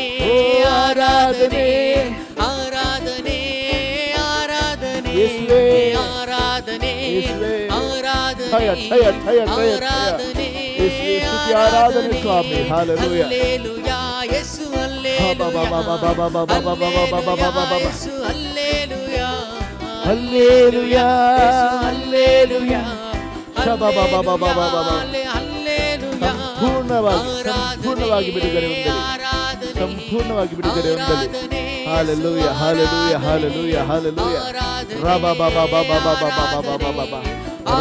ಆರಾಧನೆ, ಆರಾಧನೆ, ಆರಾಧನೆ, ಯೇಸುವೇ, ಆರಾಧನೆ, ಯೇಸುವೇ. ಆರಾಧನೆ, ಠಯ ಠಯ ಠಯ ಠಯ ಆರಾಧನೆ, ಯೇಸುವೇ, ಸ್ತುತಿ ಆರಾಧನೆ ಸ್ವಾಮಿ. ಹಾಲೆಲೂಯ. ಹಲ್ಲೆಲೂಯಾ ಯೇಸು, ಯೇಸು, ಹಲ್ಲೆಲೂಯಾ, ಹಲ್ಲೆಲೂಯಾ, ಹಲ್ಲೆಲೂಯಾ, ಸಂಪೂರ್ಣವಾಗಿ ಸಂಪೂರ್ಣವಾಗಿ ಬಿಡುಗಡೆ ಹೊಂದಲಿ, ಸಂಪೂರ್ಣವಾಗಿ ಬಿಡುಗಡೆ ಹೊಂದಲಿ. Hallelujah, hallelujah, hallelujah, hallelujah. ರಾಬಾ ಬಾಬಾ ಬಾಬಾ ಬಾಬಾ ಬಾಬಾ ಬಾಬಾ ಬಾಬಾ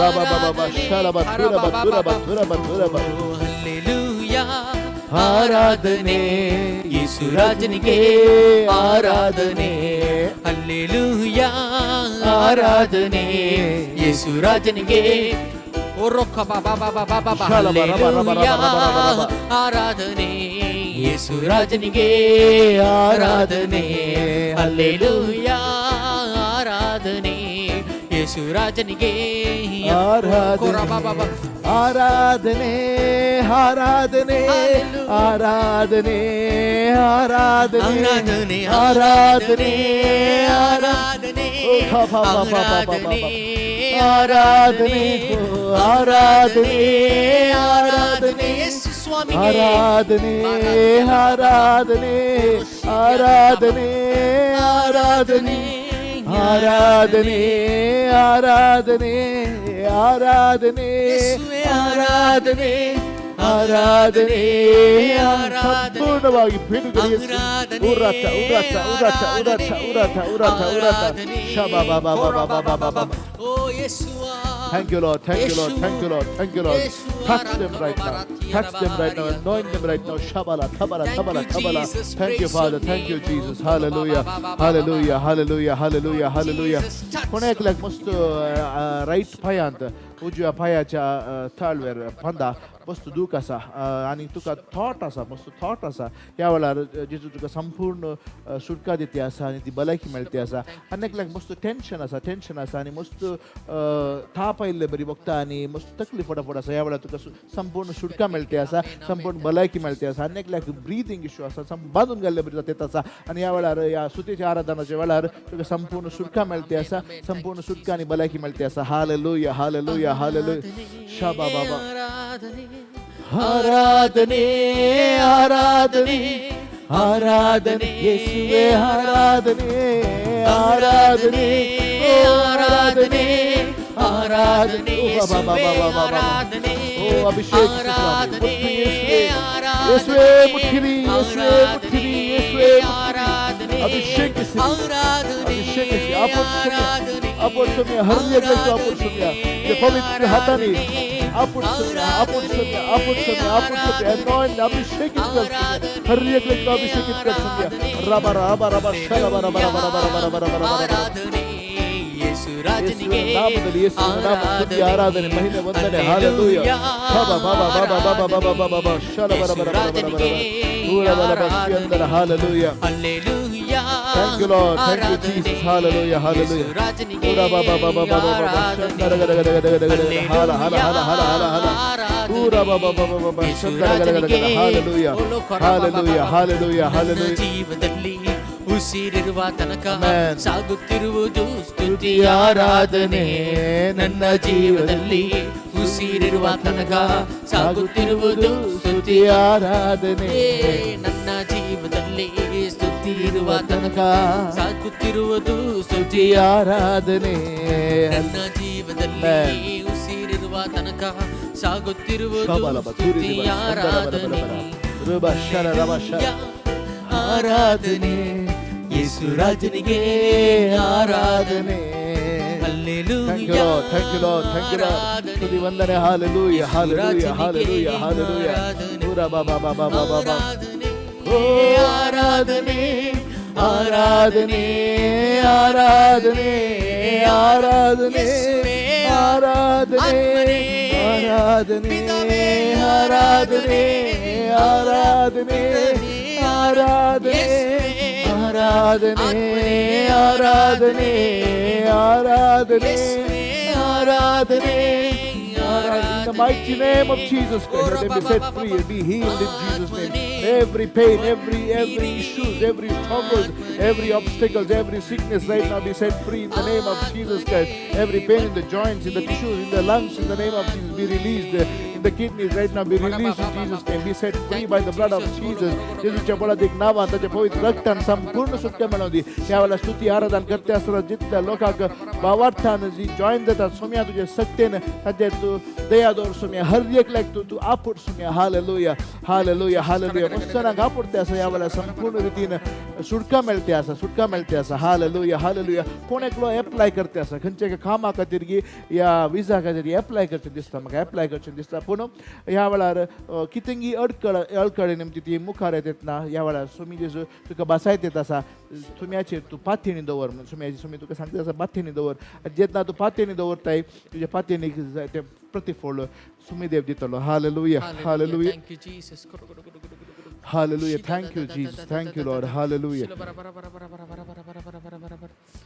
ರಾಬಾ ಬಾಬಾ ಶರಬ ತುರಬ ತುರಬ ತುರಬ ತುರಬ. ಹಲ್ಲೆಲೂಯಾ ಆರಾಧನೆ ಯೇಸು ರಾಜನಿಗೆ, ಆರಾಧನೆ. ಹಲ್ಲೆಲೂಯಾ ಆರಾಧನೆ ಯೇಸು ರಾಜನಿಗೆ. ಆರಾಧನೆ ಯೇಸು ರಾಜನಿಗೆ, ಆರಾಧನೆ. ಹಲ್ಲೆಲೂಯಾ ಆರಾಧನೆ ಯೇಸು ರಾಜನಿಗೆ ಆರಾಧನೆ ಆರಾಧನೆ ಆರಾಧನೆ ಆರಾಧನೆ ಆರಾಧನೆ ಆರಾಧನೆ ಆರಾಧನೆ ಆರಾಧನೆ ಆರಾಧನೆ ಸ್ವಾಮಿ ಆರಾಧನೆ ಆರಾಧನೆ ಆರಾಧನೆ ಆರಾಧನೆ ಆರಾಧನೆ ಆರಾಧನೆ ಆರಾಧನೆ ಆರಾಧನೆ ಆರಾಧನೆ ಸಂಪೂರ್ಣವಾಗಿ ಬಿಡುಗಡೆ ಉರತ ಉರತ ಉರತ ಉರತ ಉರತ ಉರತ ಉರತ ಶಬಾ ಬಾಬಾ ಬಾಬಾ ಬಾಬಾ ಬಾಬಾ. Thank you, Lord. Thank you, Lord. Thank you, Lord. Thank you, Lord. Touch them right now. Touch them right now. Anoint them right now. Shabala, tabala, tabala, tabala. Thank you, Father. Thank you, Jesus. Hallelujah. Hallelujah. Hallelujah. Hallelujah. Hallelujah. कोणाक मस्त right पायांत उजव्या पायाच्या तळव्यार पंदा मस्त दूख आसा आनी तुका thought आसा मस्त थॉट आसा ह्या वेळार जेजू तुका संपूर्ण सुटका दिती आसा आनी ती भलायकी मेळटी आसा. आनेकल्याक मस्त टेन्शन आसा आनी मस्त थाप आयिल्ले बरी बघता आनी मस्त तकलीफ फटाफट आसा. ह्या वेळार तुका संपूर्ण सुटका मेळटी आसा संपूर्ण भलायकी मेळटी आसा. आनेकल्याक ब्रिथींग इश्यू आसा बांदून गेल्ले बरी जाता आसा आनी ह्या वेळार ह्या सुतेच्या आराधनाच्या वेळार तुका संपूर्ण सुटका मेळटी आसा संपूर्ण सुटका आनी भलायकी मेळटी आसा. हालेलुया हालेलुया हालेलुया शाबा बाबा आराधने आराधने आराधने येशुवे आराधने आराधने आराधने आराधने ओ बाबा बाबा बाबा ओ अभिषेक येशुवे मुठ्ठी येशुवे अभिषेक अभिषेक आपण तुम्ही हर एक आपण तुम्ही ते पवित्र हाताने आपण anoint अभिषेकित कर हर एक व्यक्ति अभिषेकित कर रबा रबा रबा शलबा रबा रबा रबा रबा रबा रबा ಯೇಸು ರಾಜನಿಗೆ ಆರಾಧನೆ ಮಹಿಮೆ ವಂದನೆ ಹಾಲೆಲೂಯಾ ಬಾಬಾ ಬಾಬಾ ಬಾಬಾ ಬಾಬಾ ಬಾಬಾ ಬಾಬಾ ಶಲಬಾ ರಬಾ ರಬಾ ರಬಾ ರಬಾ ರಬಾ ಶಿಯಂದರ hallelujah hallelujah. Thank you, Lord. Thank you, Jesus. Hallelujah. Hallelujah. Ura ba ba ba ba ba ba ba. Shandara gada gada gada gada gada. Hala hala hala hala hala hala. Ura ba ba ba ba ba ba. Shandara gada gada gada. Hallelujah. Hallelujah. Hallelujah. Hallelujah. ಜೀವದಲ್ಲಿ ಉಸಿರಿರುವ ತನಕ Amen. ಸಾಗುತ್ತಿರುವುದು ಸ್ತುತಿ ಆರಾಧನೆ. ನನ್ನ ಜೀವದಲ್ಲಿ ಉಸಿರಿರುವ ತನಕ ಸಾಗುತ್ತಿರುವುದು ಸ್ತುತಿ ಆರಾಧನೆ. ನನ್ನ ಜೀವದಲ್ಲಿ ಸ್ತುತಿ ಇರುವ ತನಕ ಸಾಗುತ್ತಿರುವುದು ಸ್ತುತಿ ಆರಾಧನೆ. ನನ್ನ ಜೀವದಲ್ಲಿ ಉಸಿರಿರುವ ತನಕ ಸಾಗುತ್ತಿರುವುದು ಸ್ತುತಿ ಆರಾಧನೆ. ಆರಾಧನೆ ಯೇಸು ರಾಜನಿಗೆ ಆರಾಧನೆ. Thank you, Lord. Thank you, Lord. Thank you, Lord. ಸ್ತುತಿ ವಂದನೆ. Hallelujah. Hallelujah. Hallelujah. Hallelujah. Ura ba ba ba ba ba ba ba. Oh, ಆರಾಧನೆ ಆರಾಧನೆ ಆರಾಧನೆ ಆರಾಧನೆ ಆರಾಧನೆ ಆರಾಧನೆ ಆರಾಧನೆ ಆರಾಧನೆ ಆರಾಧನೆ ಆರಾಧನೆ ಆರಾಧನೆ ಆರಾಧನೆ ಆರಾಧನೆ. In the mighty name of Jesus Christ, let them be set free and be healed in Jesus' name. Every pain, every issues, every struggles, every obstacles, every sickness right now be set free in the name of Jesus Christ. Every pain in the joints, in the tissues, in the lungs, in the name of Jesus be released. In the kidneys right now be released in Jesus' name. Be set free by the blood of Jesus. येशूच्या बळात नाव त्याच्या पवित्र रक्तान संपूर्ण सुटका मिळवली. यावेळेला स्तुती आराधना करते असताना जितल्या लोकांक भावार्थान जी जॉईन देतात सोम्या तुझे सत्तेने सध्या तू दया दोर सोम्या हर एक लायक तू आपुट सोम्या. Hallelujah hallelujah hallelujah. मस्तनाक आपुटते असं यावेळेला संपूर्ण रीतीने सुटका मिळते असा. Hallelujah hallelujah. कोण एकलो एप्लाय करते असा खंयच्या कामा खातीर की या विजा खातीर एप्लाय करचे दिसता म्हाका एप्लाय करचे दिसता. पूण ह्या वेळार कितेंगी अडकळी नेमकी ती मुखार येतात ना ह्या वेळार सोमी जेजू तुका बसायत येत आसा सोम्याचेर तूं पाथेणी दवर म्हणून सोमी तुका सांगता आसा पाथेणी दवर. जेन्ना तूं पाथेणी दवरताय तुज्या पाथेणीक ते प्रतिफळ सोमी देव दितलो. Hallelujah hallelujah hallelujah. Thank you Jesus. Thank you Lord. Hallelujah.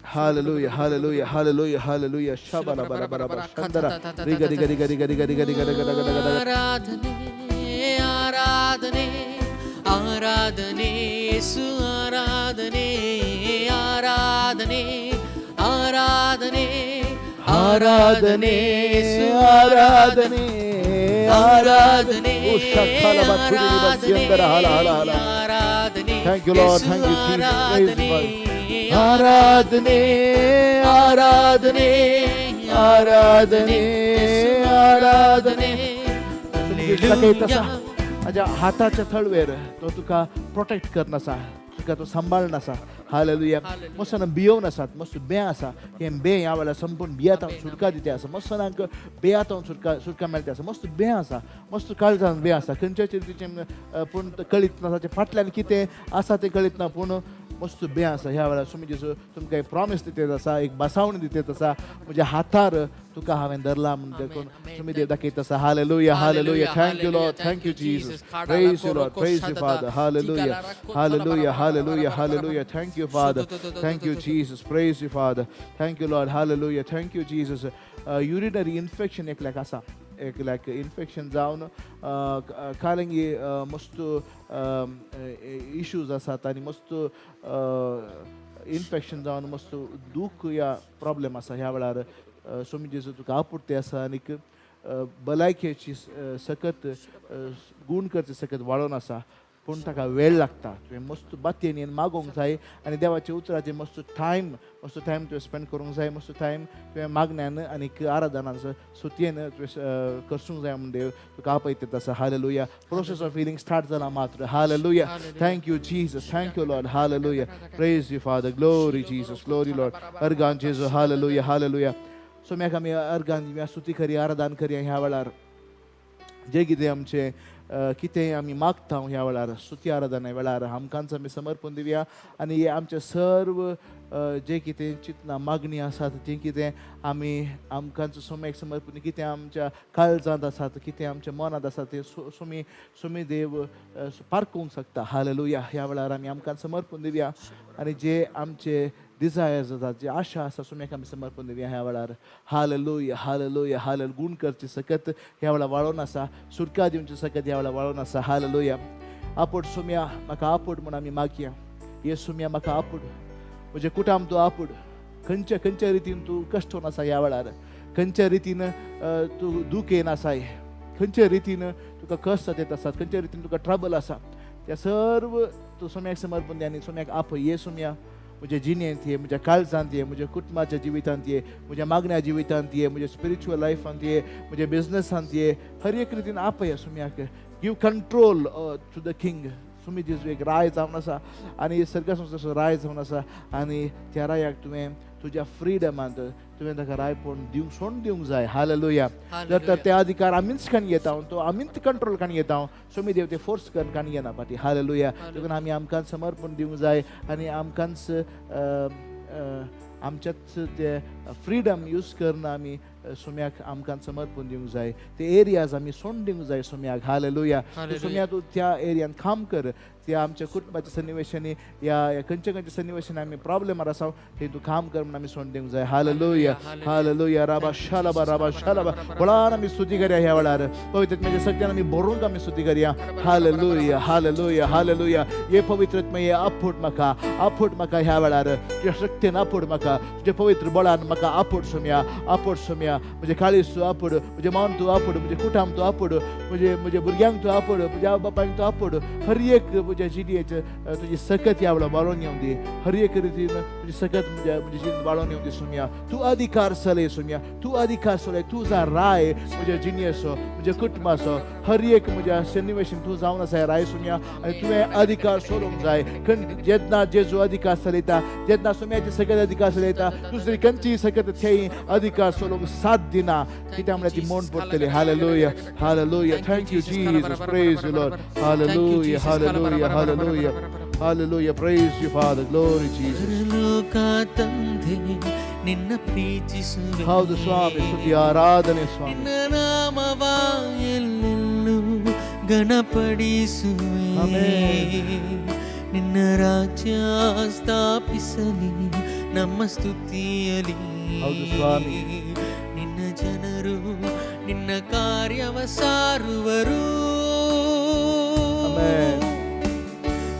Hallelujah, hallelujah, hallelujah, hallelujah. Shabala bara bara bara shandara. Riga riga riga riga riga riga riga riga riga riga riga. ಆರಾಧನೆ ಆರಾಧನೆ ಆರಾಧನೆ ಯೇಸು ಆರಾಧನೆ ಆರಾಧನೆ ಆರಾಧನೆ ಆರಾಧನೆ ಆರಾಧನೆ ಆರಾಧನೆ ಓ ಶಕಲ ಬತ್ರಿ ಬಸ್ಯಂದರ ಹಲ ಹಲ ಹಲ. Thank you Lord, thank you Jesus. Praise you, Father. ಆರಾಧನೆ ಆರಾಧನೆ ಆರಾಧನೆ ಆರಾಧನೆ. माझ्या हाताच्या थळवेर तो तुका प्रोटेक्ट करनासा, तुका तो सांभाळनासा. हालेलुया. मस्त बियोवन आसात, मस्त बे आसा. हे बे ह्या वेळा संपूर्ण बियात सुटका दिते आसा. मस्त हांकां बेयात सुटका मेळटा आसा. मस्त बे आसा, मस्त काळजान बे आसा. खंयच्याचे तिचे पूण कळीत ना, ताचे फाटल्यान कितें आसा तें कळीत ना, पूण मस्त बे आसा. ह्या वेळा तुमी जेजू तुमकां एक प्रॉमिस दितेत आसा, एक बसावणी दितेत आसा. म्हज्या हातार तुका हांवें धरला म्हूण देखून तुमी देव दाखयत आसा. Hallelujah, hallelujah. Thank you Lord, thank you Jesus. Praise you Lord, praise you father. Hallelujah, hallelujah, hallelujah, hallelujah. Thank you father, thank you Jesus. Praise you father. Thank you Lord. Hallelujah, thank you Jesus. Urinary infection एक लायक आसा, एक लायक infection जावन कालिंगी मस्त issues आसात आनी मस्त infection जावन मस्त दूख या प्रॉब्लेम आसा. ह्या वेळार सोमी जेजू तुका आपुट्टे आसा आनीक भलायकेची सकत गूण करचे सकत वाडोवन आसा. पूण ताका वेळ लागता. तुवें मस्त बातयेन येवन मागोवंक जाय आनी देवाच्या उतराचेर मस्त टायम तुवें स्पेंड करूंक जाय. मस्त टायम तुवें मागण्यान आनीक आराधनान स्तुतयेन तुवें करसूंक जाय म्हूण देव तुका आपयत आसा. Hallelujah. Process of healing start जाला मात्र. Hallelujah. Thank you Jesus, thank you Lord. Hallelujah. Praise you father. Glory Jesus, glory Lord. अर्गान जेजू. Hallelujah, hallelujah. सो म्हाका आमी अर्गान स्तुती करी, आराधना करी. ह्या वेळार जे कितें आमचें कितें आमी मागता ह्या वेळार स्तुती आराधना वेळार आमकांच आमी समर्पण दिवया आनी आमचे सर्व जे कितें चिंतना मागणी आसात ती कितें आमी आमकांच सोम्याक समर्पण कितें आमच्या काळजांत आसात कितें आमच्या मनांत आसा तें सोमी देव पारखूंक शकता. हालेलुया. ह्या वेळार आमी आमकां समर्पण दिवया आनी जे आमचे डिझायर्स आसात जे आशा आसा सोम्याक आमी समर्पण दिवया ह्या वेळार. Hallelujah, hallelujah, hallelujah. गूण करचे सकत ह्या वेळार वाडोवन आसा. सुटका दिवचे सकत ह्या वेळार वाडोवन आसा. हालेलुया. आपूट सोम्या म्हाका आपूट म्हूण आमी मागया. ये सोम्या म्हाका आपूट. म्हजे कुटाम तूं आपूट. खंयच्या रितीन तूं कश्टोन आसा ह्या वेळार. खंयच्या रितीन तूं दुखेन आसाय. खंयच्या रितीन तुका कश्ट येत आसात. खंयच्या रितीन तुका ट्रबल आसा. त्या सर्व तूं सोम्याक समर्पण दी आनी सोम्याक आपय. ये सोम्या म्हज्या जिणेंत ये, म्हज्या काळजांत ये, म्हज्या कुटुंबाच्या जिवितांत ये, म्हज्या मागण्या जिवितांत ये, म्हज्या स्पिरिच्युअल लायफांत ये, म्हज्या बिझनसांत ये. हर एक रितीन आपय सोम्याक. Give control to the king. सोमी जेजू एक राय जावन आसा आनी सर्गासून राय जावन आसा आनी त्या रायाक तुवें तुज्या फ्रिडमांत तुवें ताका रायपण दिवंक सोडून दिवंक जाय. हालेलुया. जर तर ते अधिकार आमीच काणी घेता तो आमीच कंट्रोल काणी घेता सोमी देव ते फोर्स करून काणी घेना पाटी. हालेलुया. देखून आमी आमकां समर्पण दिवंक जाय आनी आमकांच आमच्याच ते फ्रिडम यूज करून आमी सोम्याक आमकां समर्पण दिवंक जाय. ते एरियाज आमी सोडून दिवंक जाय सोम्याक. हालेलुया. सोम्या तूं त्या एरियान काम कर. त्या आमच्या कुटुंबाच्या सन्निवेशांनी या खंयच्या सन्निवेशांनी आमी प्रॉब्लेमार आसा ते तूं काम कर म्हणून आमी सोडून दिवंक जाय. Hallelujah, hallelujah. राबा शालाबा, राबा शालाबा. बळान आमी स्तुती करया ह्या वेळार. पवित्रत्म्याच्या शक्तीन आमी भरूंक आमी स्तुती करया. Hallelujah, hallelujah, hallelujah. ये पवित्रत्मय आपूट म्हाका ह्या वेळार. तुज्या शक्तीन आपूट म्हाका. तुज्या पवित्र बळान म्हाका आपूट सोम्या, आपूट सोम्या. म्हजे काळीज तूं आपूट, म्हजे मन तूं आपूट, म्हजे कुटाम तूं आपूट, म्हजे भुरग्यांक तूं आपूट, म्हज्या बापायक तूं आपूट. हर एक म्हज्या जिणेचें तुजी सकत ह्या वेळार वाडोवन येवं दी. हर एक रितीन तुजी सकत म्हज्या जिणेंत वाडोवन येवं दी सोम्या. तूं अधिकार चलय सोम्या. तूं अधिकार चलय. तूं जा राय म्हज्या जिणेचो, म्हज्या कुटुंबाचो. हर एक म्हज्या सन्निवेशान तूं जावन आसा राय सोम्या आनी तुवें अधिकार सोडूंक जाय. जेन्ना जेजू अधिकार चलयता, जेन्ना सोम्याचे सकत अधिकार चलयता, दुसरी खंयचीय सकत थंय अधिकार सोडूंक साथ दिना. कित्याक म्हळ्यार ती मोड पडटली. Hallelujah, hallelujah. Thank you Jesus. Praise you Lord. Hallelujah, hallelujah, hallelujah, hallelujah. Praise you father. Glory Jesus. ಲೋಕತಂದೆ ನಿನ್ನ ಪ್ರೀತಿಸುವೆ. ಹೌದು ಸ್ವಾಮಿ. ಸ್ತುತಿ ಆರಾಧನೆ ಸ್ವಾಮಿ. ನಿನ್ನ ನಾಮವ ಎಲ್ಲೆಲ್ಲೂ ಗಣಪಡಿಸುವೆ. ನಿನ್ನ ರಾಜ್ಯ ಸ್ಥಾಪಿಸಲಿ ನಮ್ಮ ಸ್ತುತಿಯಲಿ. ಹೌದು ಸ್ವಾಮಿ. ನಿನ್ನ ಜನರು ನಿನ್ನ ಕಾರ್ಯವ ಸಾರುವರು.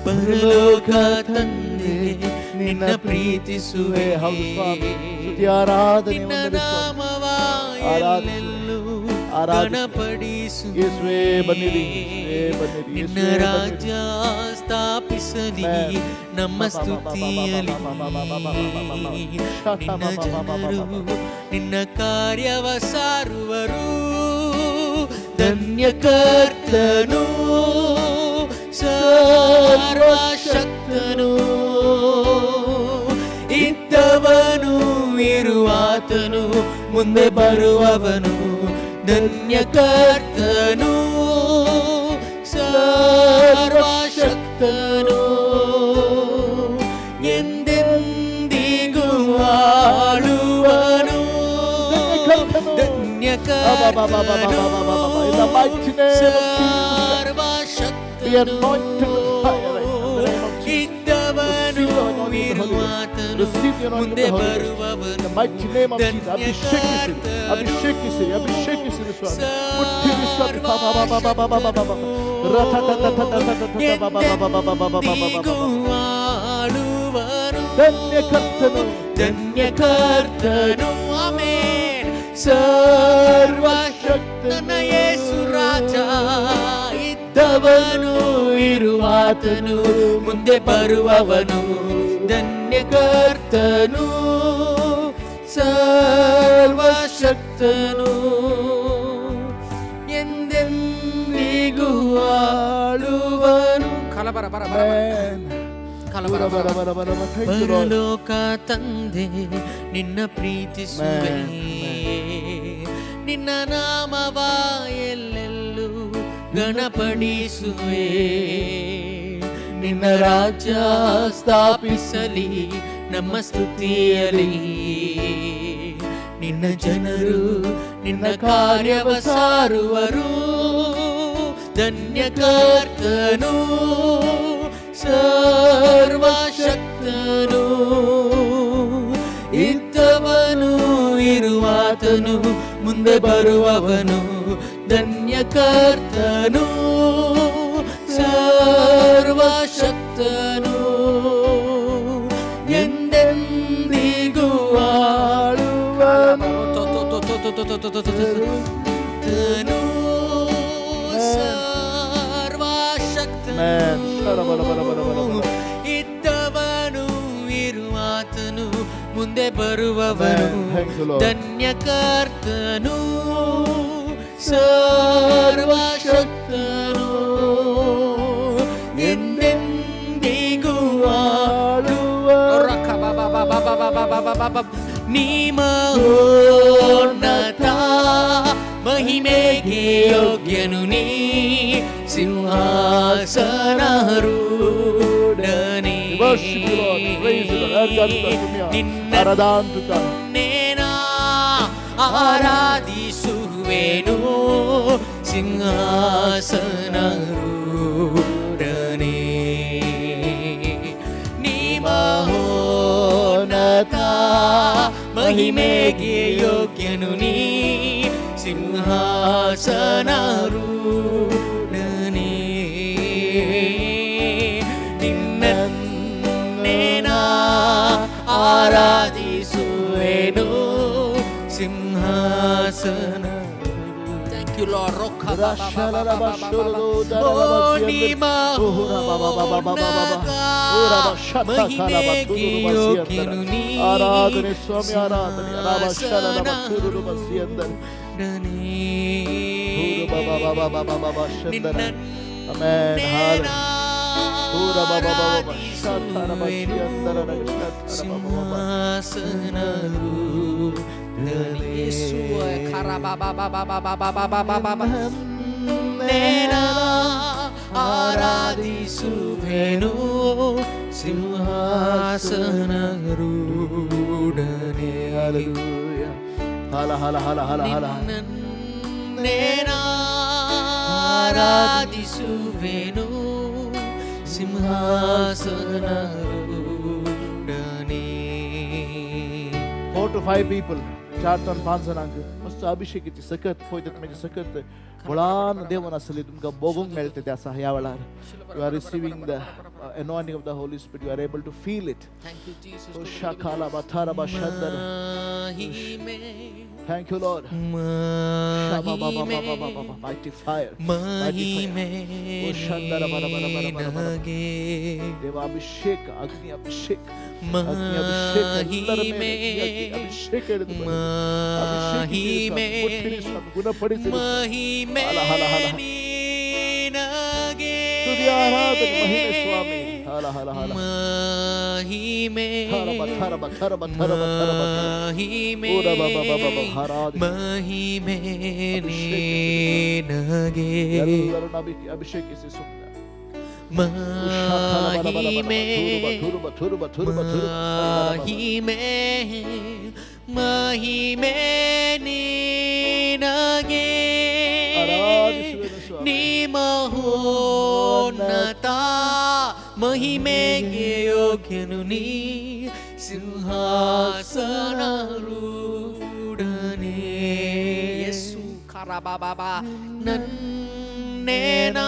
ಪರಲೋಕ ತಂದೆ ನಿನ್ನ ಪ್ರೀತಿಸುವೆ. ನಿನ್ನ ನಾಮವ ಎಲ್ಲೆಲ್ಲೂ ಘನಪಡಿಸುವೆ. ನಿನ್ನ ರಾಜ್ಯ ಸ್ಥಾಪಿಸಲಿ ನಮ್ಮ ಸ್ತುತಿಯಲಿ. ನಿನ್ನ ಜನರು ನಿನ್ನ ಕಾರ್ಯವ ಸಾರುವರು. ಧನ್ಯ ಕರ್ತನು ಸರ್ವಶಕ್ತನು, ಇದ್ದವನು ಇರುವಾತನು ಮುಂದೆ ಬರುವವನು. ಧನ್ಯ ಕರ್ತನು ಸರ್ವಶಕ್ತನು, ಎಂದೆಂದಿಗೂ ಆಳುವನು. ಧನ್ಯ ಕರ್ತನು ಸರ್ವಶಕ್ತನು, ಇದ್ದವನು ಇರುವಾತನು ಮುಂದೆ ಬರುವವನು. ಧನ್ಯ ಕರ್ತನು ಆಮೆನ್. ಸರ್ವಶಕ್ತನ ಯೇಸು ರಾಜ, ಇದ್ದವನು ಇರುವಾತನು ಮುಂದೆ ಬರುವವನು. ಧನ್ಯ ಕರ್ತನು ಸರ್ವಶಕ್ತನು, ಎಂದೆಂದಿಗೂ ಆಳುವನು. ಪರಲೋಕ ತಂದೆ ನಿನ್ನ ಪ್ರೀತಿಸುವೆ. ನಿನ್ನ ನಾಮವ ಎಲ್ಲೆಲ್ಲೂ ಘನಪಡಿಸುವೆ. ನಿನ್ನ ರಾಜ್ಯ ಸ್ಥಾಪಿಸಲಿ ನಮ್ಮ ಸ್ತುತಿಯಲಿ. ನಿನ್ನ ಜನರು ನಿನ್ನ ಕಾರ್ಯವ ಸಾರುವರು. ಧನ್ಯ ಕರ್ತನು ಸರ್ವಶಕ್ತನು, ಇದ್ದವನು ಇರುವಾತನು ಮುಂದೆ ಬರುವವನು. ಧನ್ಯ ಕರ್ತನು ಸರ್ವಶಕ್ತನು, ಎಂದೆಂದಿಗೂ ಆಳುವನು. ಸರ್ವಶಕ್ತನು, ಇದ್ದವನು ಇರುವಾತನು ಮುಂದೆ ಬರುವವನು. ಧನ್ಯ ಕರ್ತನು ಸರ್ವಶಕ್ತನು, ಎಂದೆಂದಿಗೂ ಆಳುವನು. ನೀ ಮಹೋನ್ನತ ಮಹಿಮೆಗೆ ಯೋಗ್ಯನು, ನೀ ಸಿಂಹಾಸನಾರೂಢನೇ. ನಿನ್ನೇನ ಆರಾಧಿಸುವೆನು, ಸಿಂಹಾಸನಾರೂಢನೇ. ನೀ ಮಹೋನ್ನತ ಮಹಿಮೆಗೆ ಯೋಗ್ಯನು, ನೀ ಸಿಂಹಾಸನಾರೂಢನೇ. ನಿನ್ನೇನ ಆರಾಧಿಸುವೆನು, ಸಿಂಹಾಸನ. Thank you Lord. ಮಹಿಮೆಗೆ ಯೋಗ್ಯನು, ನೀ ಆರಾಧನೆ ಸ್ವಾಮಿ, ಆರಾಧನೆ. ಆರಾಧಿಸುವೆನು, ಸಿಂಹಾಸನಾರೂಢನೇ. ಆರಾಧಿಸುವೆನು, ಸಿಂಹಾಸನಾರೂಢನೇ. to 5 people. 4 to 5 जणांक मस्त अभिषेकाची सकत होयतात म्हणजे सकत बळान देवन असले तुमका बघूंक मेळते ते असा ह्या वेळार. You are receiving the anointing of the Holy Spirit. You are able to feel it. Thank you, Jesus. Oh, shakala bathara bashandar. Thank you, Lord. Shaba baba baba baba. Mighty fire. Mighty fire. Oh, shandara bara bara bara bara bara. Deva abhishek, agni abhishek. Agni abhishek. Andar mein abhishek edu bani. Abhishek is muttini swami guna padi se. Hala hala hala. Stuti आराधन महिमे Swami. hala hala hala. महिमे Tharaba tharaba tharaba tharaba tharaba. महिमे Ora baba baba baba harad. महिमे नगे ಎಲ್ಲರೂ ಅಭಿಷೇಕ ಸುಮ್ನ. महिमे महिमे ನಿನಗೆ ನಿಮಹೋನ್ನತ ಮಹಿಮೆಗೆ ಯೋಗ್ಯನು ನೀ ಸಿಂಹಾಸನಾರೂಢನೇ ಯೇಸು ಕರಬಾಬಾ ನನ್ನೇನಾ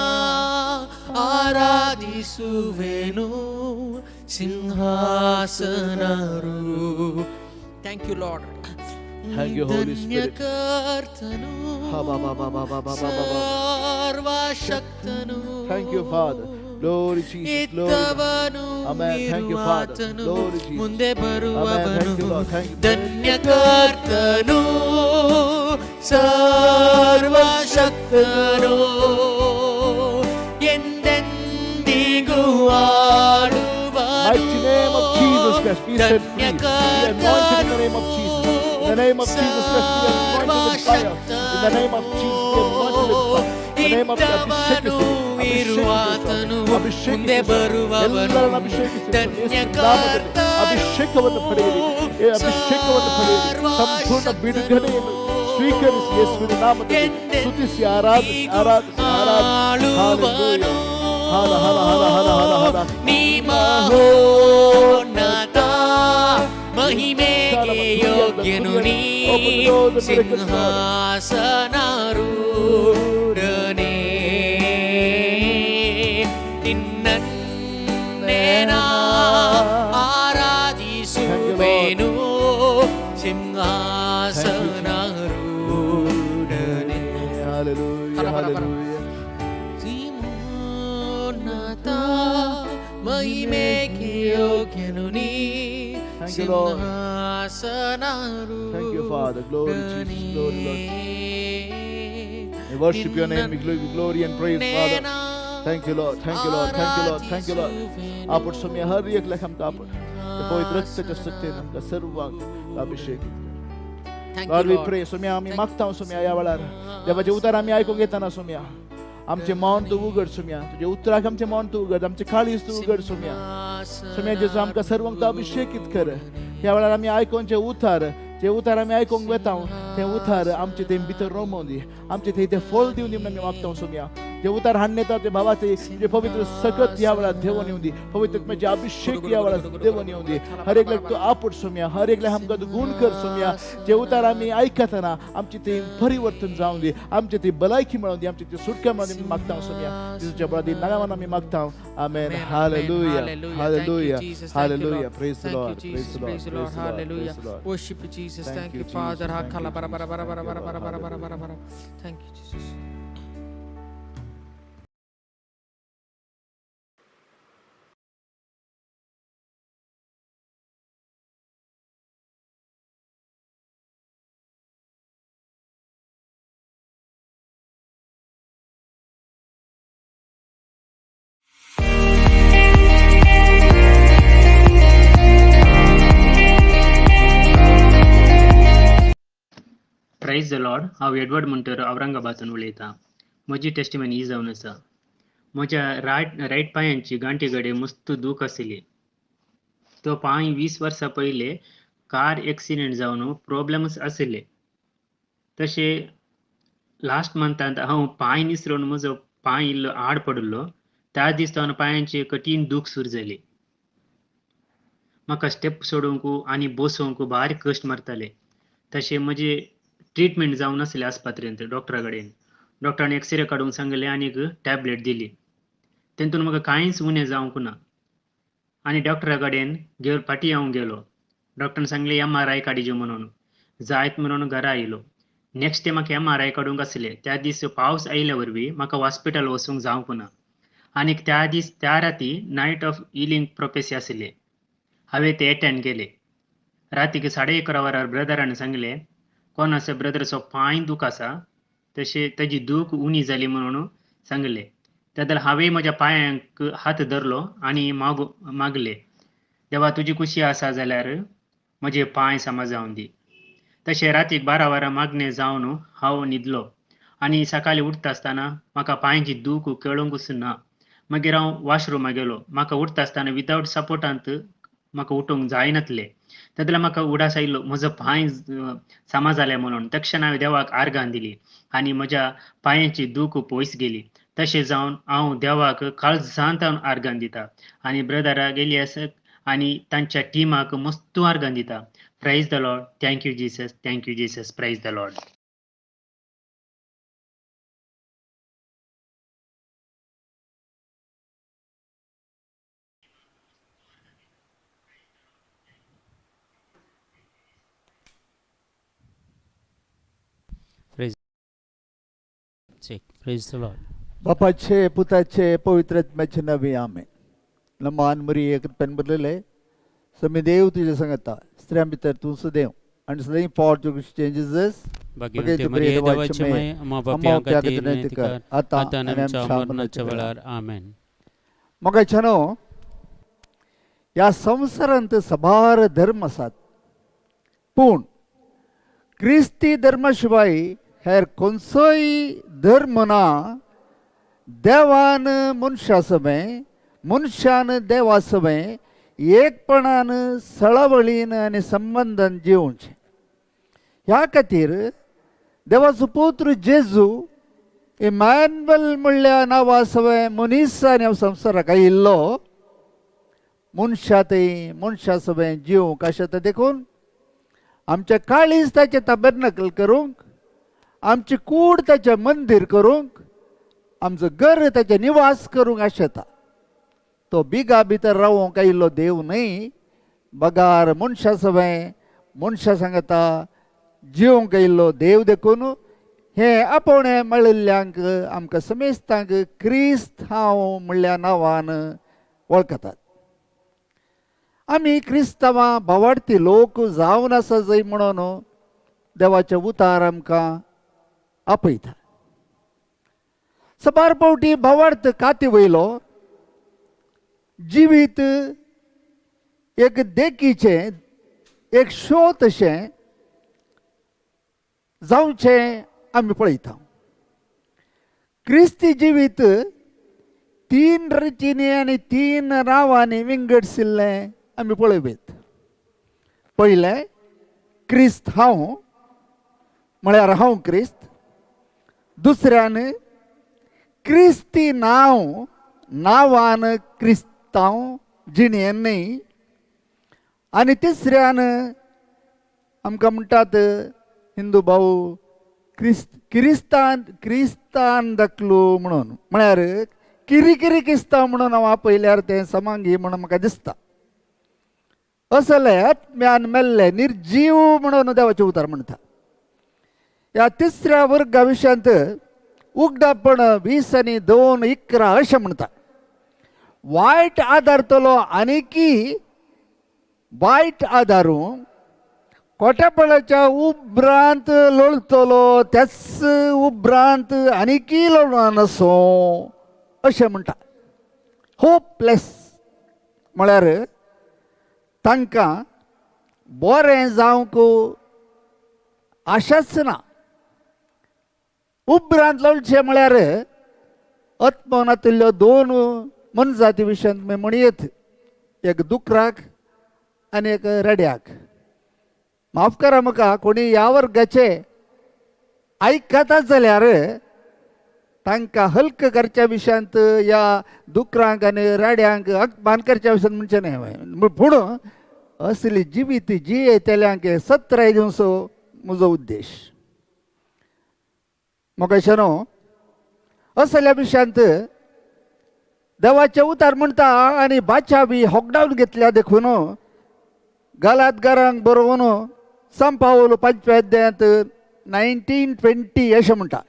ಆರಾಧಿಸುವೆನು ಸಿಂಹಾಸನರು. Thank you Lord. Thank you, Holy Spirit. ಕರ್ತನು ಸರ್ವಶಕ್ತನು. Thank you, Father. Glory Jesus. ಇದ್ದವನು Amen. Thank you, Father. ಇರುವಾತನು Glory Jesus. ಮುಂದೆ Amen. ಬರುವವನು Thank you, Lord. Thank you. ಧನ್ಯ ಕರ್ತನು ಸರ್ವಶಕ್ತನು ಎಂದೆಂದಿಗೂ Mighty name of Jesus Christ, be set free. Be anointed in the name of Jesus. In the name of Jesus Christ, be anointed with fire. In the name of Jesus, be anointed with fire. In the name of Abhishek, ಮುಂದೆ ಬರುವವನು ಧನ್ಯ ಅಭಿಷೇಕವನ್ನು ಪಡೆಯಿರಿ. ಅಭಿಷೇಕವನ್ನು ಪಡೆಯಿರಿ. ಸಂಪೂರ್ಣ ಬಿಡುಗಡೆಯನ್ನು ಸ್ವೀಕರಿಸಿ ಯೇಸುವಿನ ನಾಮದಲ್ಲಿ ಸ್ತುತಿಸಿ ಆರಾಧಿಸಿ ಆರಾಧಿಸಿ ಆರಾಧಿಸಿ. ಹಲ ಹಲ ಹಲ ಹಲ ಹಲ ಹಲ. ನಿಮಹೋನ್ನತ ಮಹಿಮೆಗೆ ಯೋಗ್ಯನು ನೀ ಸಿಂಹಾಸನಾರೂಢನೇ ನಿನ್ನನ್ನೇನಾ ಆರಾಧಿಸುವೆನು ಸಿಂಹಾಸನಾರೂಢನೇ. ಮಹಿಮೆಗೆ ಯೋಗ್ಯನು ನೀ ಸಿಂಹಾಸನಾರೂಢನೇ. Thank you, Father. Glory Jesus. Glory, Lord. I worship your name. We give you glory and praise, Father. Thank you, Lord. Thank you, Lord. Thank you, Lord. Thank you, Lord. आपण समय हर एक लेख हम कापड़ ते पवित्र रक्ताच्या शक्तीने हमका सर्वांग अभिषेक. Lord, we pray. समय आम्ही मागता समय या वेळार देवाचे उतार आम्ही ऐकून घेताना समय आमचे मौन तू उघड सुम्या. तुझे उत्तराक आमचे मौन तू उघड. आमचे काळीज तू उघड सुम्या. सुम्या जेजू आमका सर्वांक अभिषेकित कर. ह्या वेळार आम्ही ऐकून जे उतार आम्ही ऐकूंक वेता ते उतार आमचे ते भितर रोमोवन दी. आमचे ते फळ दिवन दी म्हणून आम्ही मागता सुम्या. जे उतार हाडून येता ते भावाचे जे पवित्र सकत ह्या वेळार देवन येऊन दी. पवित्र म्हणजे अभिषेक ह्या वेळार देवन येऊन दी. हर एकला तू आपट सुम्या. हर एकला आमका तू गुण कर सुम्या. जे उतार आम्ही ऐकताना आमचे ते परिवर्तन जाऊन दी. आमचे ते भलायकी मिळवून दी. आमचे ते सुटका मिळवून दी. मागता सुम्या येशूच्या बळादी नावान आम्ही मागता. Amen. Hallelujah. Hallelujah. Hallelujah. Praise the Lord. Praise the Lord. Hallelujah. Worship you, Jesus. Thank you, Father. Hakala bara bara bara bara bara bara bara bara bara bara. Thank you, Jesus. Praise the Lord. हांव Edward म्हणटर औरंगाबादून उलयतां. म्हजी testimony ही जावन आसा. म्हज्या right पांयांची गांठी घडये मस्त दूख आशिल्ली. तो पांय 20 वर्सां पयले कार एक्सिडेंट जावन प्रॉब्लम्स आशिल्ले. तशें लास्ट मंथांत हांव पांय निसरून म्हजो पांय इल्लो आड पडलो. त्या दिसतावन पांयांची कठीण दूख सुरू जाली. म्हाका स्टेप सोडूंक आनी बसोवंक बारीक कश्ट मारताले. तशें म्हजी ट्रीटमेंट जावं नासली आस्पत्रेंत डॉक्टरा कडेन. डॉक्टरान एक्सरे काडूंक सांगलें आनीक टॅबलेट दिली. तेतून म्हाका कांयच उणें जावंक ना. आनी डॉक्टरा कडेन घेवन फाटीं हांव गेलो. डॉक्टरान सांगलें MRI काडचें म्हणून. जायत म्हणून घरा आयलो. नेक्स्ट डे म्हाका MRI काडूंक आसलें. त्या दीस पावस आयल्या वरवीं म्हाका हॉस्पिटल वचूंक जावंक ना. आनीक त्या राती नायट ऑफ हिलिंग प्रोफेसी आसलें. हांवें तें एटेंड केलें. रातीक 11:30 वरार ब्रदरान सांगलें कोणाचो ब्रदराचो पांय दूख आसा, तशें ताजी दूख उणी जाली म्हणून सांगलें. तेन्ना हांवें म्हज्या पांयांक हात धरलो आनी मागलें, देवा तुजी कुशी आसा जाल्यार म्हजे पांय समजावून दी. तशें रातीक 12 वरां मागणें जावन हांव न्हिदलो आनी सकाळीं उठता आसतना म्हाका पांयाची दूख कळोंकूच ना. मागीर हांव वॉशरुमाक गेलो. म्हाका उठता आसतना विदावट सपोर्टांत म्हाका उठोवंक जायनासलें. तेन्ना म्हाका उडास आयलो म्हजो पांय समजलें म्हणून. तक्षण हांवें देवाक आर्गां दिली आनी म्हज्या पांयाची दूख पयस गेली. तशें जावन हांव देवाक काळजांत आर्गां दिता आनी ब्रदराक एलियासाक आनी तांच्या टिमाक मस्त आर्गां दिता. Praise the Lord. Thank you Jesus. Thank you Jesus. Praise the Lord. Praise the Lord. बापाचे पुताचे पवित्र आत्म्याचे नावे आमेन. लमान मरी एक पेनबदलेले समी देव तुझे संगता स्त्रियां भितर तू सुदेव आणि सदैव फॉर टू चेंजेस भाग्यवंते मरिये देवाची माय अम्मा बाप्या खातीर नैतिकार आता आनी आमच्या मरणाच्या वेळार आमेन. मोगाच्यानो ह्या संवसारांत सबार धर्म आसात, पूण क्रिस्ती धर्मा शिवाय हेर खंयचोय धर्म ना. देवान मनशा समें मनशान देवा समें एकपणान सळावळीन आनी संबंधान जिवचें. ह्या खातीर देवाचो पुत्र जेजू इमॅन्युएल म्हणल्या नांवा सवय मनीसांनी ह्या संवसाराक आयिल्लो. मनशा सवय जिवंक अशें तें देखून आमच्या काळीज ताचें ताबेर्नकल करूंक, आमची कूड ताचें मंदीर करूंक, आमचो घर ताचें निवास करूंक आशेता. तो बिगा भितर रावोंक आयिल्लो देव न्हय, बगार मनशा सवय मनशा सांगता जिवंक आयिल्लो देव देखून हे आपणे मेळिल्ल्यांक आमकां समेस्तांक क्रिस्त हांव म्हणल्या नांवान वळखतात. आमी क्रिस्तांवां भावार्थी लोक जावन आसा जंय म्हणून देवाचे उतार आमकां आपयता. सबार फावटी भावार्थ काती वयलो जिवीत एक देखीचें एक शो तशें जावचें आमी पळयता. क्रिस्ती जिवीत 3 रितींनी आनी 3 रावांनी विंगडशिल्लें आमी पळयवेत. पयलें क्रिस्त हांव म्हळ्यार हांव क्रिस्त. दुसऱ्यान क्रिस्ती नांवान क्रिस्तांव जिणेन न्हय. आनी तिसऱ्यान आमकां म्हणटात हिंदू भाऊ क्रिस्तान दाखलो म्हणून, म्हळ्यार किरी क्रिस्तांव म्हणून हांव आपयल्यार तें समांगी म्हणून म्हाका दिसता. असले आत्म्यान मेल्ले निर्जीव म्हणून देवाचे उतार म्हणटा. ह्या तिसऱ्या वर्गा विशयांत उगडापण 20 आनी 2:11 अशें म्हणटा. वायट आदारतलो आनीकी वायट आदारूंक, खोटेपणाच्या उपरांत लोळतलो त्याच उपरांत आनीकी लोळून नसो अशें म्हणटा. होपलेस म्हळ्यार तांकां बरें जावंक आशाच ना. उपरांत लोळचें म्हळ्यार आत्मनांतल्यो 2 मनजाती विशयांत म्हणयत, एक दुकराक आनी एक रड्याक. माफ करा म्हाका, कोणी ह्या वर्गाचे आयकतात जाल्यार तांकां हल्क करच्या विशयांत ह्या दुकरांक आनी राड्यांक अपमान करच्या विशयांत म्हणचें न्हय. पूण असली जिवीत जियेतल्यांक सत्र दिवसो म्हजो उद्देश. मोगाशनो असल्या विशयांत देवाचे उतार म्हणटा आनी बाच्या बी हॉकडावन घेतल्या देखून गलातकारांक बरोवन संपावलो 5व्या अध्यायांत 19:20 अशें म्हणटा.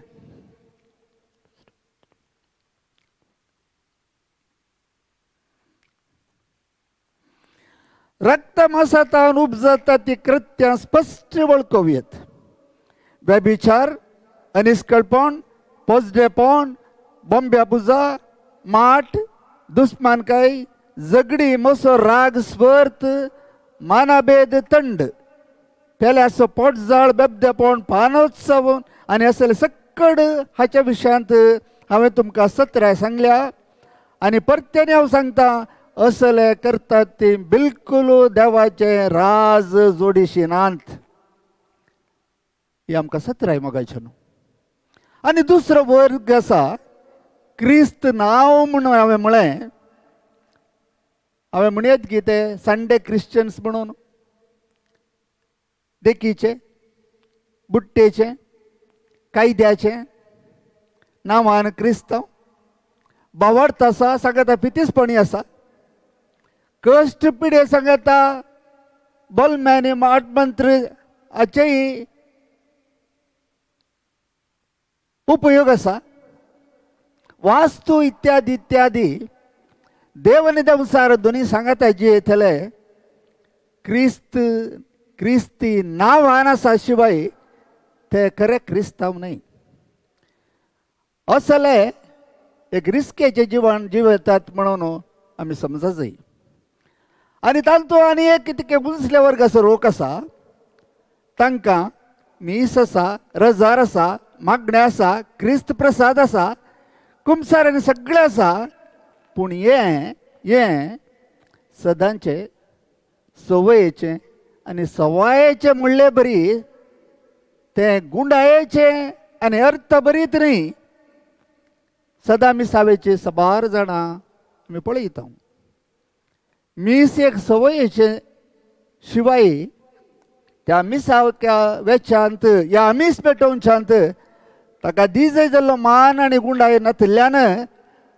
रक्तमासांतल्यान उपजता ती कृत्यां स्पश्ट वळखूं व्यभिचार, अनिश्कळपण, पोजडेपण, बोंब्यापुजा, माट, दुस्मानकाय, झगडी, मोसो, राग, स्वर्थ, मानाभेद, तंड, पेल्याचो पोटजाळ, बेबदेपण, पानोत्सव आनी असले सक्कड हाच्या विशयांत हांवें तुमकां 17 सांगल्या. आनी परतेने हांव सांगता, असले करतात ती बिलकुल देवाचे राज जोडीशी नांत. ही आमकां 17 मोगायचे न्हू. आनी दुसरो वर्ग आसा क्रिस्त नांव म्हणून हांवें म्हळें. हांवें म्हणयत कितें संडे क्रिश्चन्स म्हणून देखीचे, बुट्टेचे, कायद्याचे नांवान क्रिस्तांव बावडत आसा, सांगता पितीसपणी आसा, कश्ट पिडे सांगता बोलम्यानी माटमंत्र हाचेय उपयोग आसा, वास्तू इत्यादी इत्यादी देव आनी देवसार दोनी सांगता जे येतले क्रिस्ती नांवान आसा शिवाय ते खरे क्रिस्तांव न्हय. असले एक रिस्केचे जिवन जिवतात म्हणून आमी समजा जाय. आनी तांतूं आनी एक कितें मुसले वर्गाचो लोक आसा, तांकां मीस आसा, रजार आसा, मागणे आसा, क्रिस्त प्रसाद आसा, कुमसार आनी सगळें आसा. पूण हें सदांचे सवयेचे आनी सवायेचे म्हणले बरी ते गुंडायेचे आनी अर्थ बरीत न्ही. सदां मिसावेचे सबार जाणां आमी पळयता. मीस एक सवयेचे शिवाय त्या मिसावच्या वेचांत या मीस पेटोवच्यांत ताका दिजय जाल्लो मान आनी गुंडाय नातल्यान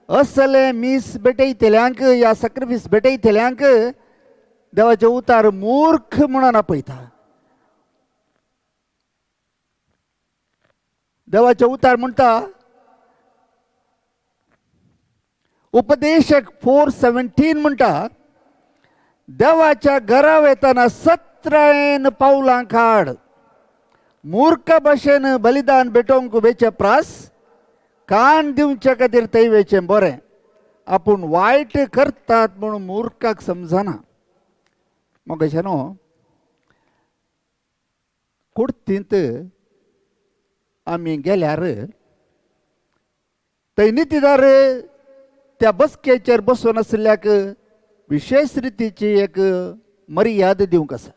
असले मीस भेटयतल्यांक या सॅक्रिफीस भेटयतल्यांक देवाचे उतार मूर्ख म्हणून आपयता. देवाचे उतार म्हणटा उपदेशक 4:17 म्हणटा, देवाच्या घरा वेताना 17 पावलां काड, मूर्ख भाशेन बलिदान भेटोवंक वेचे प्रास, कान दिवचे खातीर थंय वेचें बरें. आपूण वायट करतात म्हणून मूर्खाक समजना. मग न्हू कुडतींत आमी गेल्यार थंय नितीदार त्या बसकेचेर बसून आसल्याक विशेष रितीची एक मर्याद दिवंक आसा.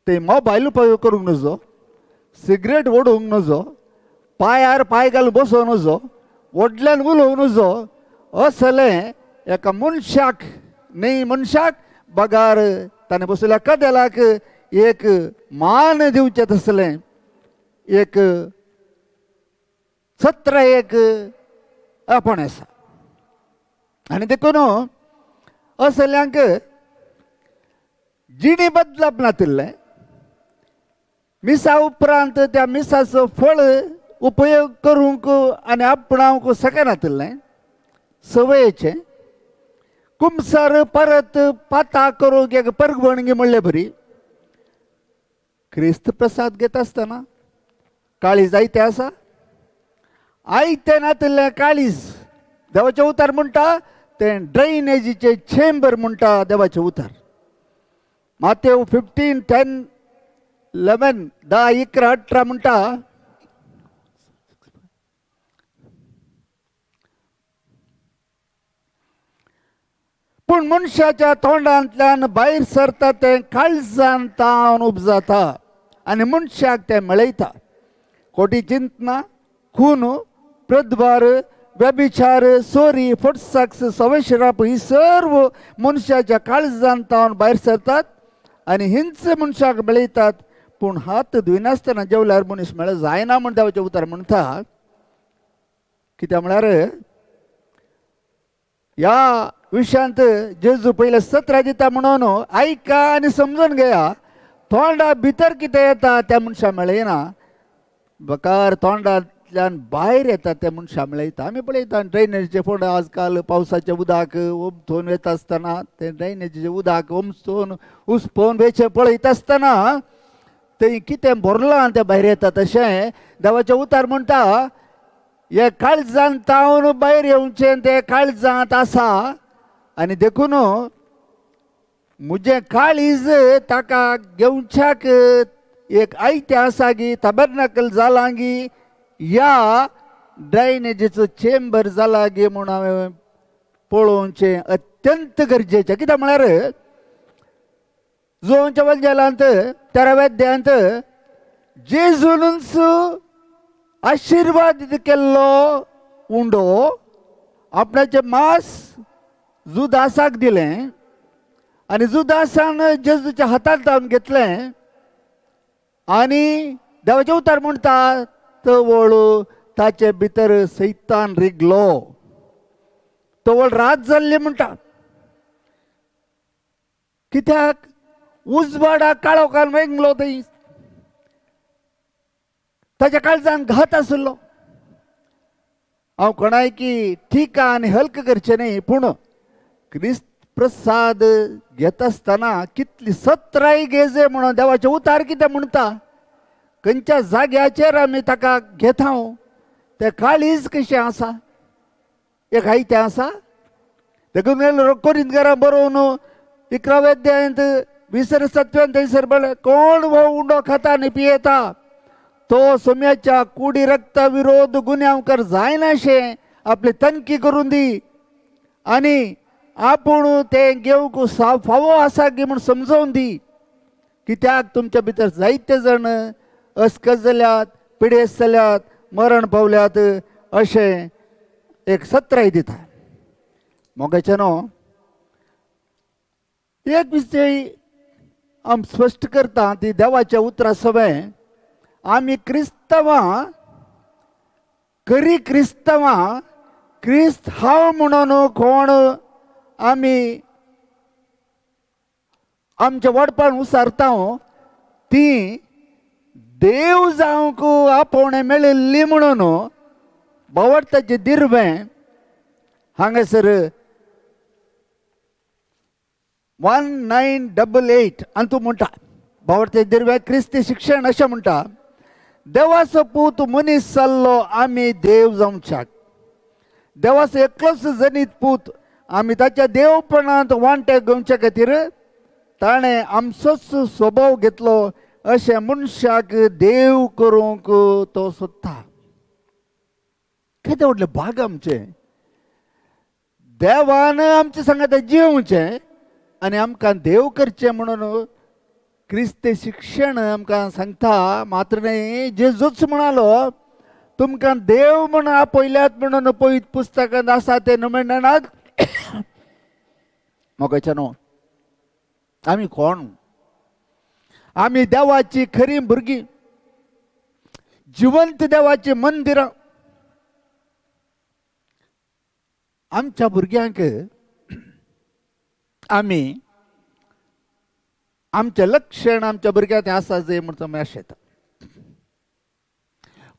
ते मोबायल उपयोग करूंक नजो, सिगरेट ओडूंक नजो, पांयार पांय घालून बसोवंक नजो, व्हडल्यान उलोवंक नजो. असलें एका मनशाक न्ही मनशाक बगार ताणें बसयल्या कदेलाक एक मान दिवचें तसलें एक 17 आपण आसा. आनी देखून असल्यांक जिणी बदलप नातिल्लें. मिसा उपरांत त्या मिसाचो फळ उपयोग करूंक आनी आपणावंक सकनातिल्लें. सवयेचें कुमसार परत पाता करूंक एक परगवणगी म्हणले बरी. क्रिस्त प्रसाद घेता आसतना काळीज जायतें आसा. आयतें नातिल्लें काळीज देवाचें उतार म्हणटा तें ड्रेनेजीचें चेंबर म्हणटा देवाचें उतार. मातेव 15:10, 11, 10, 11, 18 म्हणटा पूण मनशाच्या तोंडांतल्यान भायर सरता तें काळजान तावन उपजाता आनी मनशाक तें मेळयता. खोटी चिंतना, खून, प्रद्भार, व्यभिचार, चोरी, फटसाक्स, सवेशिराप ही सर्व मनशाच्या काळजान तावन भायर सरतात आणि हिंच मनशाक मेळयतात, पूण हात धुयनासतना जेवल्यार मनीस मेळ जायना म्हण देवाचे उतार म्हणटा. कित्याक म्हळ्यार या विशयांत जेजू पयले सत्र दिता म्हणून आयका आनी समजून घेया. तोंडा भितर कितें येता त्या मनशा मेळयना, बकार तोंडांतल्यान भायर येता त्या मनशा मेळयता. आमी पळयता ड्रेनेजीचे फोंड आजकाल पावसाचे उदक ओमथून वयता आसतना ते ड्रेनेजीचे उदक ओमचून उसपोवन वेचे पळयता आसतना थंय कितें भरलां तें भायर येता. तशें देवाचे उतार म्हणटा हे काळजांत तावन भायर येवचें तें काळजांत आसा. आनी देखून म्हजें काळीज ताका घेवच्याक एक आयतें आसा गी, ताबरनाकल जाला गी, या ड्रायनेजीचो चेंबर जाला गी म्हूण हांवें पळोवचें अत्यंत गरजेचें. कित्याक म्हळ्यार जोच्या वंजलांत 13व्या अध्यायांत जेजूनच आशिर्वाद केल्लो उंडो आपणाचें मांस जुदासाक दिलें आनी जुदासान जेजूच्या हातांत जावन घेतलें. आनी देवाचे उतार म्हणटा तवळ ताचे भितर सैतान रिगलो, तवळ रात जाल्ली म्हणटा. कित्याक उजवाडाक काळोखान वेंगलो थंय ताच्या काळजान घात आसलो. हांव कोणाय की ठिका आनी हल्क करचें न्ही, पूण क्रिस्त प्रसाद घेता आसतना कितली सत्राय घेजे म्हणून देवाचे उतार कितें म्हणटा. खंयच्या जाग्याचेर आमी ताका घेता तें काळीज कशें आसा, एक आयतें आसा. देखून कोरिंथकारां बरोवन 11व्या अध्यायांत 27 थंयसर बरें, कोण हो उंडो खाता आनी पियेता तो सोम्याच्या कुडी रक्ता विरोध गुन्यांवकार जायनाशें आपली तनकी करून दी आनी आपूण तें घेवंक फावो आसा गी म्हूण समजोवन दी. कित्याक तुमच्या भितर जायते जण अस्कस जाल्यात, पिडेस्त जाल्यात, मरण पावल्यात अशें एक सत्राय दिता. मोगाचें न्हू, एक विशय आम स्पश्ट करता ती देवाच्या उतरां सवें. आमी क्रिस्तवां, खरी क्रिस्तवां, क्रिस्त हांव म्हणून कोण आमी आमच्या वडपान उसारता ती देव जावंक आपोवणें मेळिल्ली म्हणून बावडताचें दिर्वें हांगासर 1988 अंतू म्हणटा. बावडताचें दिर्वें क्रिस्ती शिक्षण अशें म्हणटा, देवाचो पूत मनीस जाल्लो आमी देव जावच्याक. देवाचो एकलोच जनीत पूत आमी ताच्या देवपणांत वांटे घेवचे खातीर ताणें आमचोच स्वभाव घेतलो अशें मनशाक देव करूंक तो सोदता. कितें व्हडलें भाग आमचें. देवान आमचे सांगात जिवचें आनी आमकां देव करचें म्हणून क्रिस्ती शिक्षण आमकां सांगता. मात्र न्ही, जेजूच म्हणालो तुमकां देव म्हण आपयल्यात म्हणून पळयत पुस्तकांत आसा ते न्हू. मोगाचें न्हू, आमी कोण? आमी देवाची खरी भुरगीं, जिवंत देवाची मंदिरां. आमच्या भुरग्यांक आमी आमचें लक्षण आमच्या भुरग्यां तें आसा जें म्हणटा आमी आशेता.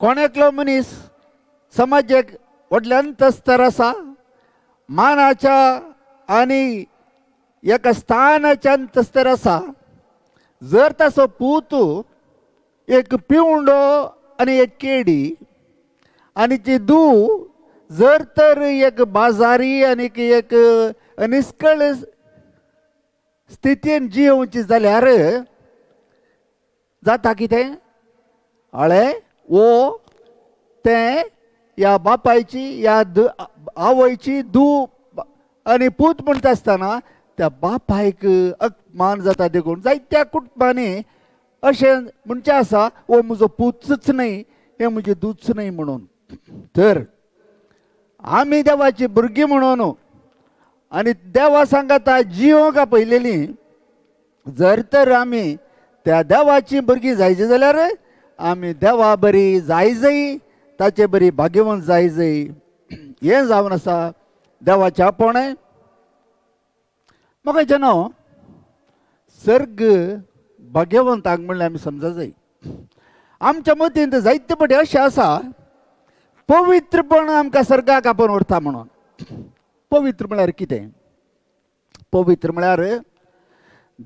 कोण एकलो मनीस समाजाक व्हडल्यान तस्तर आसा, मानाच्या आनी एका स्थानाच्यान तस्तर आसा. जर ताचो पूत एक पिवंडो आनी एक केडी आनी ती धूव जर तर एक बाजारी आनी एक निश्कळ स्थितीन जियोवची जाल्यार जाता कितें? हळे वो तें या बापायची या आवयची धूव आनी पूत म्हणटा आसतना त्या बापायक अपमान जाता. देखून जायत्या कुटुंबांनी अशें म्हणचें आसा, वो म्हजो पूतच न्हय, हें म्हजें दूच न्हय म्हणून. तर आमी देवाची भुरगीं म्हणून आनी देवा सांगाता जियोंक आपयलेलीं जर तर आमी त्या देवाची भुरगीं जायची जाल्यार आमी देवा बरी जायजय, ताचे बरी भाग्यवंत जायजय. हें जावन आसा देवाचें आपोणें. म्हाका जेन्ना सर्ग भाग्यवंतांक म्हणलें आमी समजा जाय. आमच्या मतींत जायते फावटी अशें आसा पवित्रपण आमकां सर्गाक आपोवन व्हरता म्हणून. पवित्र म्हळ्यार कितें? पवित्र म्हळ्यार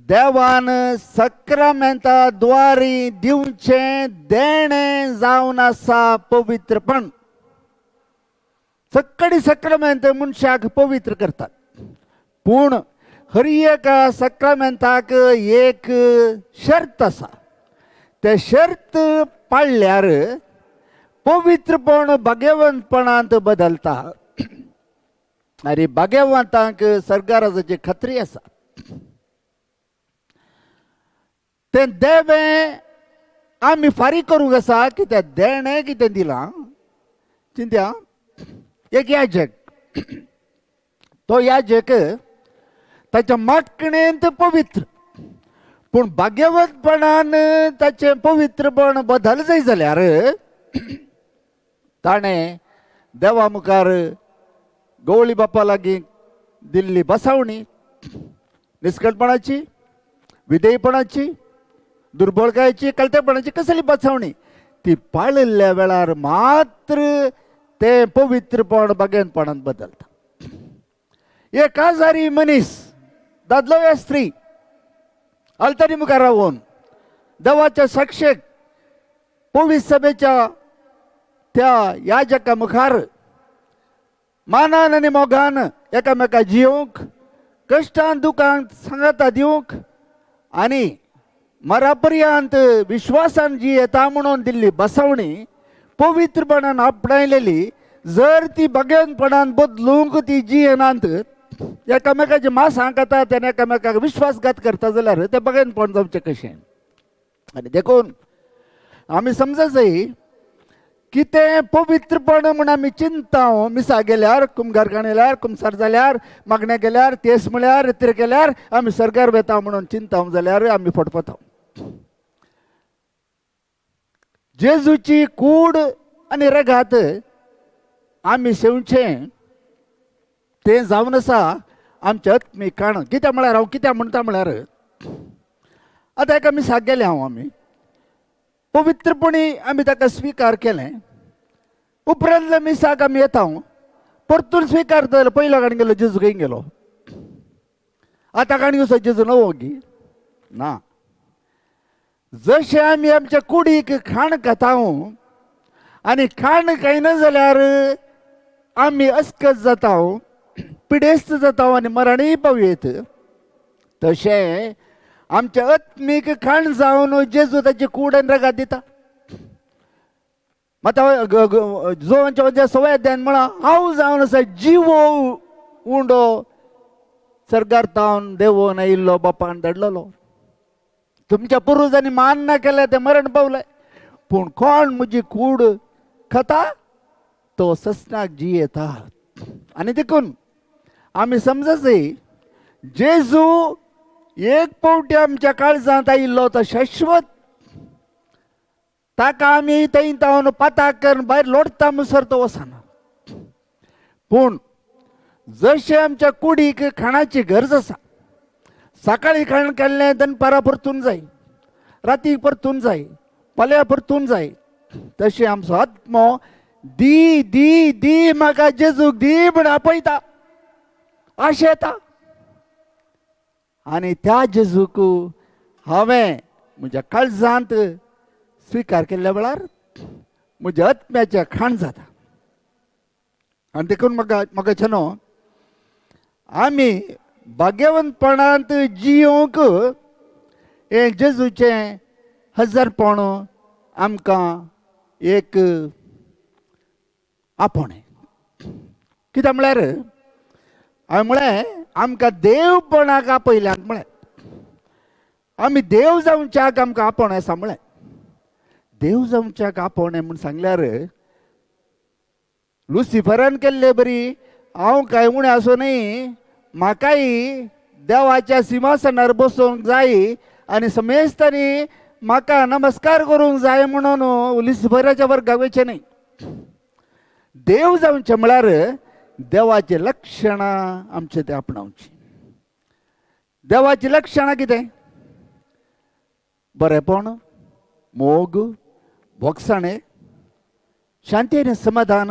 देवान सक्रामेंता द्वारी दिवचें देणें जावन आसा पवित्रपण. सक्कडी सक्रामेंत मनशाक पवित्र करतात, पूण हर एक सक्रामेंताक एक शर्त आसा. ते शर्त पाळल्यार पवित्रपण भाग्यवंतपणांत बदलता. आनी भाग्यवंतांक सर्गाराजाची खात्री आसा. तें देवें आमी फारीक करूंक आसा की तें देणें कितें दिलां. चिंत्या, एक याजक, तो याजक ताच्या मागणेंत पवित्र, पूण भाग्यवंतपणान ताचें पवित्रपण बदल जाय जाल्यार ताणें देवा मुखार गवळी बापा लागीं दिल्ली बसावणी निश्कळपणाची, विधेयपणाची, दुर्बळकायेची, कळतेपणाची कसली बसावणी ती पाळिल्ल्या वेळार मात्र तें पवित्रपण भाग्यवंतपणांत बदलता. एक आजारी मनीस, दादलो या स्त्री, अल्तारी मुखार रावून देवाच्या साक्षेक पवित्र सभेच्या त्या याजका मुखार मानान आनी मोगान एकामेका जियोंक, कश्टान दुखांत सांगाता दिवंक आनी मरापर्यंत विश्वासान जी येता म्हणून दिल्ली बसावणी पवित्रपणान आपणायलेली, जर ती भाग्यवंतपणान बदलूंक ती जियेनांत एकामेकाचे मास सांगतात आनी एकामेकाक विश्वासघात करता जाल्यार तें भाग्यवंतपण जावचें कशें. आनी देखून आमी समजा जाय की तें पवित्रपण म्हण आमी चिंता. मिसा गेल्यार, कुमगार काणयल्यार, कुमसार जाल्यार, मागण्या गेल्यार, तेस म्हळ्यार, इतर केल्यार आमी सरकार वेता म्हणून चिंता जाल्यार आमी फटफता. जेजूची कूड आनी रगात आमी सेवचें तें जावन आसा आमचें आत्मीक काण. कित्याक म्हळ्यार हांव कित्याक म्हणटा म्हळ्यार आतां एका मिसाक गेले हांव, आमी पवित्रपणी आमी ताका स्विकार केलें. उपरांतल्या मिसाक आमी येता परतून स्विकार जालो. पयलो काणी गेलो जेजू खंय गेलो, आतां काणी कसो जेजू नवो गी ना. जशें आमी आमच्या कुडीक खाण खाता आनी खाण खायना जाल्यार आमी अस्कत जाता, पिडेस्त जाता आनी मरणय पावयेत, तशें आमचें आत्मीक खाण जावन जेजू ताची कूड आनी रगात दिता. जोवांच्या सवय अध्यायान म्हणा हांव जावन आसा जिवो उंडो सर्गार तावन देवोन आयिल्लो बापान धाडलेलो. तुमच्या पुर्वजांनी मान ना केलें तें मरण पावलें, पूण कोण म्हजी कूड खाता तो ससनाक जियेता. आनी देखून आमी समजा जाय जेजू एक पावटी आमच्या काळजांत आयिल्लो तो शाश्वत. ताका आमी थंय तावन पाताक करून भायर लोटता मुसर तो वचना. पूण जशें आमच्या कुडीक खाणाची गरज आसा, सकाळी खाण केल्लें दनपारां परतून जाय, रातीक परतून जाय, फाल्यां परतून जाय, तशें आमचो आत्मो दी दी दी म्हाका जेजूक दी म्हण आपयता, आशा येता. आनी त्या जेजूक हांवें म्हज्या काळजांत स्विकार केल्ल्या वेळार म्हज्या आत्म्याचें खाण जाता. आनी देखून म्हाका न्हू आमी भाग्यवंतपणांत जियोंक हें जेजूचें हजरपण आमकां एक आपोणें. कित्याक म्हळ्यार हांवें म्हळें आमकां देवपणाक आपयल्यात म्हळें, आमी देव जावच्याक आमकां आपोणें आसा म्हळें. देव जावच्याक आपोणें म्हूण सांगल्यार लुसिफरान केल्ले बरी हांव कांय उणें आसुनूय म्हाकाय देवाच्या सिंहासनार बसूंक जाय आनी समेस्तांनी म्हाका नमस्कार करूंक जाय म्हणून उलिसभराच्या वर्गाक वयचें न्ही. देव जावचें म्हळ्यार देवाची लक्षणां आमचे ते आपणावची. देवाची लक्षणां कितें? बरेपण, मोग, भोगसाणें, शांती आनी समाधान,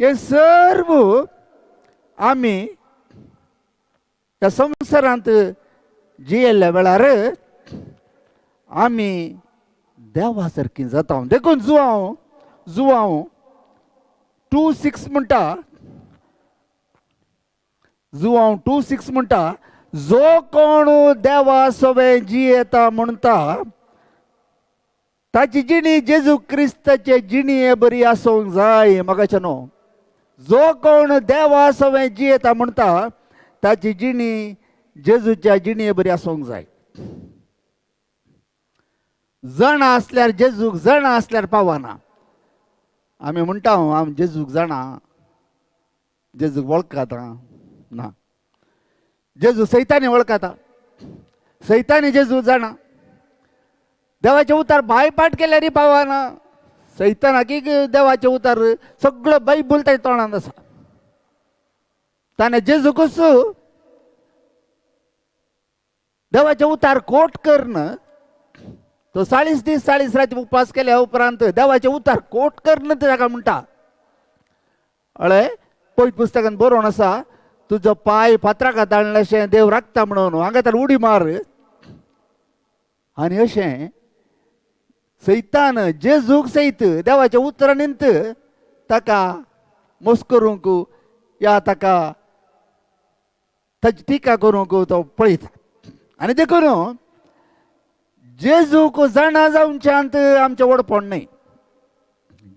हे सर्व आमी ह्या संवसारांत जियेल्ल्या वेळार आमी देवा सारकीं जाता. देखून जुवांव 2:6 म्हणटा, जुवांव 2:6 म्हणटा, जो कोण देवा सोबे जियेता म्हणटा ताची जिणी जेजू क्रिस्ताचे जिणी बरी आसूंक जाय. म्हाका न्हू, जो कोण देवा सोबे जियेता म्हणटा ताची जिणी जेजूच्या जिणी बरी आसूंक जाय. जण आसल्यार जेजूक, जण आसल्यार पावना. आमी म्हणटा हांव जेजूक जाणा, जेजूक वळखता. ना, जेजू सैतानी वळखता, सैतानी जेजू जाणा. देवाचे उतार बायपाट केल्यारय पावना. सैतानाक देवाचे उतार सगळो बायबल ताच्या तोंडांत आसा. ताणें जेजूकच देवाचे उतार कोट करना. तो 40 दीस 40 राती उपवास केल्या उपरांत देवाचे उतार कोट करना ताका म्हणटा. अळे पयत पुस्तकांत बरोवन आसा, तुजो पाय फातराक दाळ्ळेशें देव राखता म्हणून हांगा तर उडी मार. आनी अशें सैतान जेजूक सयत देवाच्या उतरांनींत ताका मस्करूंक या ताका ताची टिका करूंक तो पळयता. आनी देखून जेजूक जाणा जावच्यात आमचें वडपण न्ही.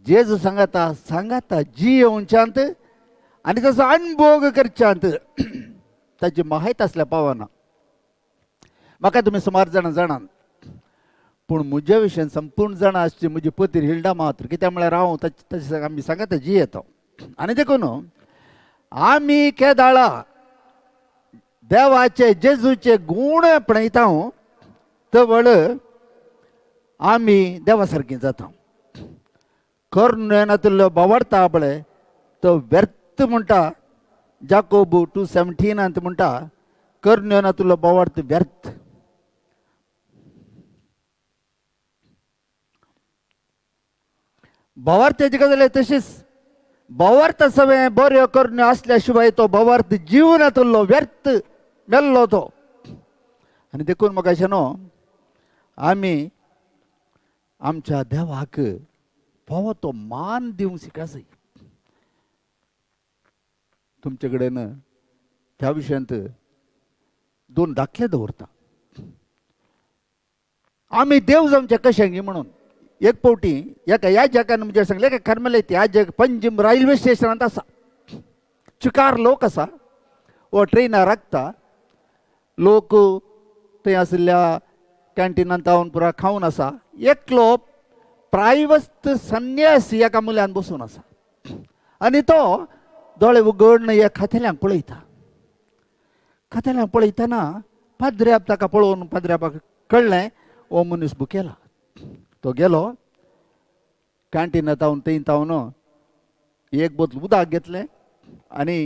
जेजू सांगाता जियोवच्यांत आनी ताचो अणभव करच्यांत ताची माहीत आसल्या पावना. म्हाका तुमी सुमार जाणां जाणात, पूण म्हज्या विशयान संपूर्ण जाणां आसची म्हजी पतीर हिल्डा मात्र. कित्याक म्हळ्यार हांव ताचे आमी सांगाता जियेता. आनी देखून आमी केदाळा देवाचे जेजूचे गूण आपणयता तवळ आमी देवा सारकीं जाता. कर्णेनातलो बावरता पळय तो व्यर्थ म्हणटा. जाकोब 2:17 म्हणटा, कर्णेनातलो बावर्त व्यर्थ. भावार्थाची गजाल तशीच. भावार्थ सगळें बऱ्यो कर्ण्यो आसल्या शिवाय तो भावार्थ जिवनातलो व्यर्थ मेल्लो तो. आनी देखून म्हाका अशें न्हू, आमी आमच्या देवाक फावो तो मान दिवंक शिका जाय. तुमचे कडेन त्या विशयांत 2 दाखले दवरता. आमी देव जावचे कशें गी म्हणून. एक फावटी ह्या जगान म्हणजे सांगलें की खरमलेत ह्या जग पंजीम रेल्वे स्टेशनांत आसा. चिकार लोक आसा, वो ट्रेनार राखता. लोक थंय आशिल्ल्या कॅन्टिनांत जावन पुरा खावन आसा. एकलो प्रायवस्त संन्यासी एका मुल्यान बसून आसा. आनी तो दोळे उगडन ह्या खातेल्यांक पळयता. खातेल्यांक पळयतना पाद्र्याप ताका पळोवन पाद्र्यापाक कळ्ळें हो मनीस भुकेला. तो गेलो कॅन्टिनांत थंय तावन एक बोतल उदक घेतलें आनी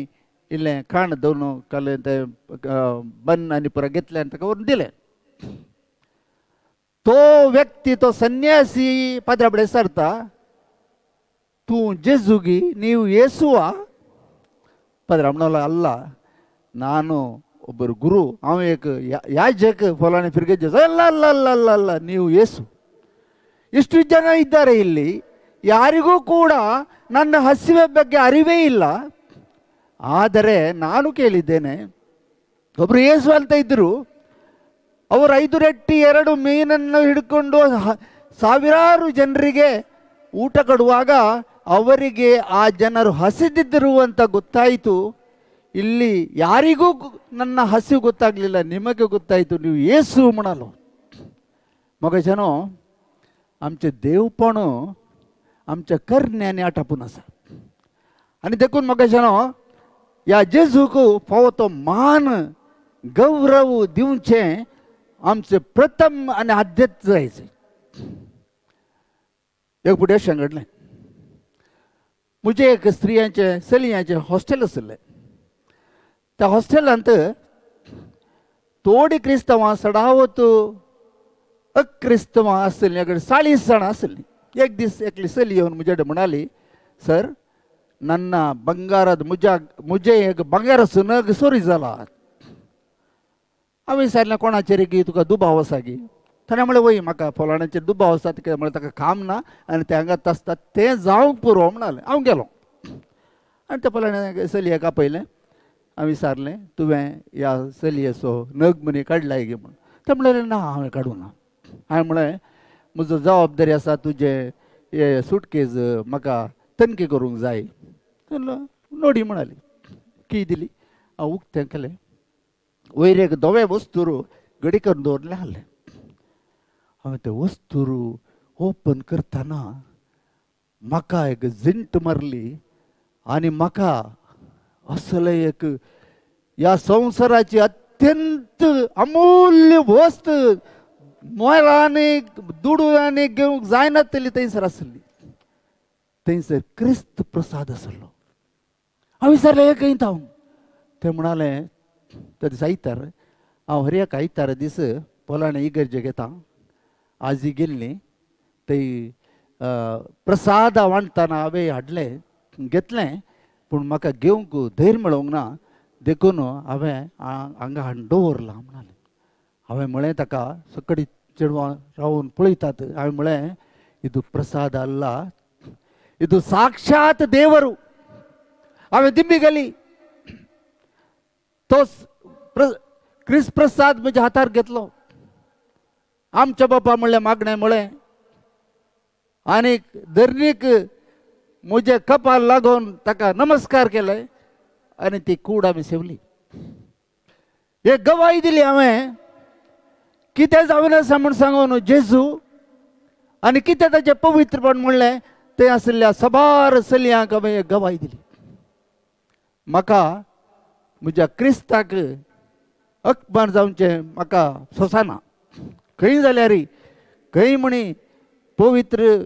इल्लें खाण दवरून काडलें तें बन आनी पुरा घेतलें आनी ताका व्हरून दिलें. तो व्यक्ती तो सन्यासी पाद्र्या कडेन सरता, तूं जेजूगी नीव येसुवा. पाद्रा म्हणलो, अल्ला ನಾನು ಒಬ್ಬರು ಗುರು, ಅವ ಏಕ ಯಾಜಕ ಫಲಾನೆ ಫಿರ್ಗೆ ಜೇಸು. ಅಲ್ಲ ಅಲ್ಲ ಅಲ್ಲ ಅಲ್ಲ ಅಲ್ಲ ನೀವು ಯೇಸು. ಇಷ್ಟು ಜನ ಇದ್ದಾರೆ ಇಲ್ಲಿ, ಯಾರಿಗೂ ಕೂಡ ನನ್ನ ಹಸಿವೆ ಬಗ್ಗೆ ಅರಿವೇ ಇಲ್ಲ. ಆದರೆ ನಾನು ಕೇಳಿದ್ದೇನೆ, ಒಬ್ಬರು ಯೇಸು ಅಂತ ಇದ್ದರು, ಅವರು 5 ರೊಟ್ಟಿ 2 ಮೀನನ್ನು ಹಿಡ್ಕೊಂಡು ಸಾವಿರಾರು ಜನರಿಗೆ ಊಟ ಕೊಡುವಾಗ ಅವರಿಗೆ ಆ ಜನರು ಹಸಿದಿದ್ದರು ಅಂತ ಗೊತ್ತಾಯಿತು. ಇಲ್ಲಿ ಯಾರಿಗೂ ನನ್ನ ಹಸಿವು ಗೊತ್ತಾಗಲಿಲ್ಲ, ನಿಮಗೆ ಗೊತ್ತಾಯಿತು, ನೀವು ಯೇಸು म्हणालो. मग जनो आमचे देवपण आमच्या करण्याने आटापून आसा. आणि देखून मग जनो या जेजूक फावो तो मान गौरव दिवचे आमचे प्रथम आणि आद्यच जायचे. एक फुडें अशें घडलें. म्हजे एक स्त्रियांचे चलयांचे हॉस्टेल आसलें. त्या हॉस्टेलांत थोडी क्रिस्तांवां सडावत अक्रिस्तंवां आसलीं. 40 जाणां आसलीं. एक दीस एकली चली येवन म्हजे कडेन म्हणाली, सर ನನ್ನ ಬಂಗಾರದ मुजे एक ಬಂಗಾರसो नग चोरी जाला. हांवें विचारलें कोणाचेर की तुका दुबाव आसा की. ताणें म्हणलें वय म्हाका फलाण्याचेर दुबाव आसा कित्याक म्हळ्यार ताका काम ना आनी तें हांगात आसता तें जावंक पुरो म्हणलें. हांव गेलो आनी त्या फलाण्या चलयेक आपयलें. हांवें विचारलें तुवें ह्या चलयेचो नग मनी काडलाय गे म्हणून. तें म्हणलें ना हांवें काडूं ना. हांवें म्हळें म्हजो जबाबदारी आसा तुजे हे सुटकेस म्हाका तनकी करूंक जाय. नोडी म्हणाली. की दिली. हांव उक्तें केलें. वयर एक धवे वस्तूर घडी करून दवरलें आहलें. हांवें तें वस्तूर ओपन करतना म्हाका एक जिंट मारली आनी म्हाका असलें एक ह्या संवसाराची अत्यंत अमूल्य वस्त मोलांनी दुडूंनी घेवंक जायनासली थंयसर आसली. थंयसर क्रिस्त प्रसाद आसलो. हांव विचारलें हें खंय हांव. तें म्हणालें त्या दीस आयतार हांव हर एक आयतार दीस पोलाणें इगर्जेक येता. आजी गेल्ली थंय प्रसाद वांटतना हांवें हाडलें घेतलें पूण म्हाका घेवंक धैर्य मेळोंक ना देखून हांवें हांगा हाडून दवरलां म्हणालें. हांवें म्हळें ताका सकडी चेडवां रावन पळयतात. हांवें म्हळें इतू प्रसाद अल्ला इतू साक्षात देवरू. हांवें दिमी गेली तो क्रिस्त प्रसाद म्हज्या हातार घेतलो. आमच्या बापा म्हणलें मागणें म्हळें आनीक धरणीक म्हजे कपाल लागून ताका नमस्कार केले आनी ती कूड आमी सेवली. एक गवाही दिली हांवें कितें जावन आसा म्हूण सांगून जेजू आनी कितें ताचें पवित्रपण म्हणलें तें आसलेल्या सबार चलयांक हांवें एक गवाही दिली. म्हाका म्हज्या क्रिस्ताक अकबार जावचें म्हाका सोंसना. खंय जाल्यार खंय म्हणी पवित्र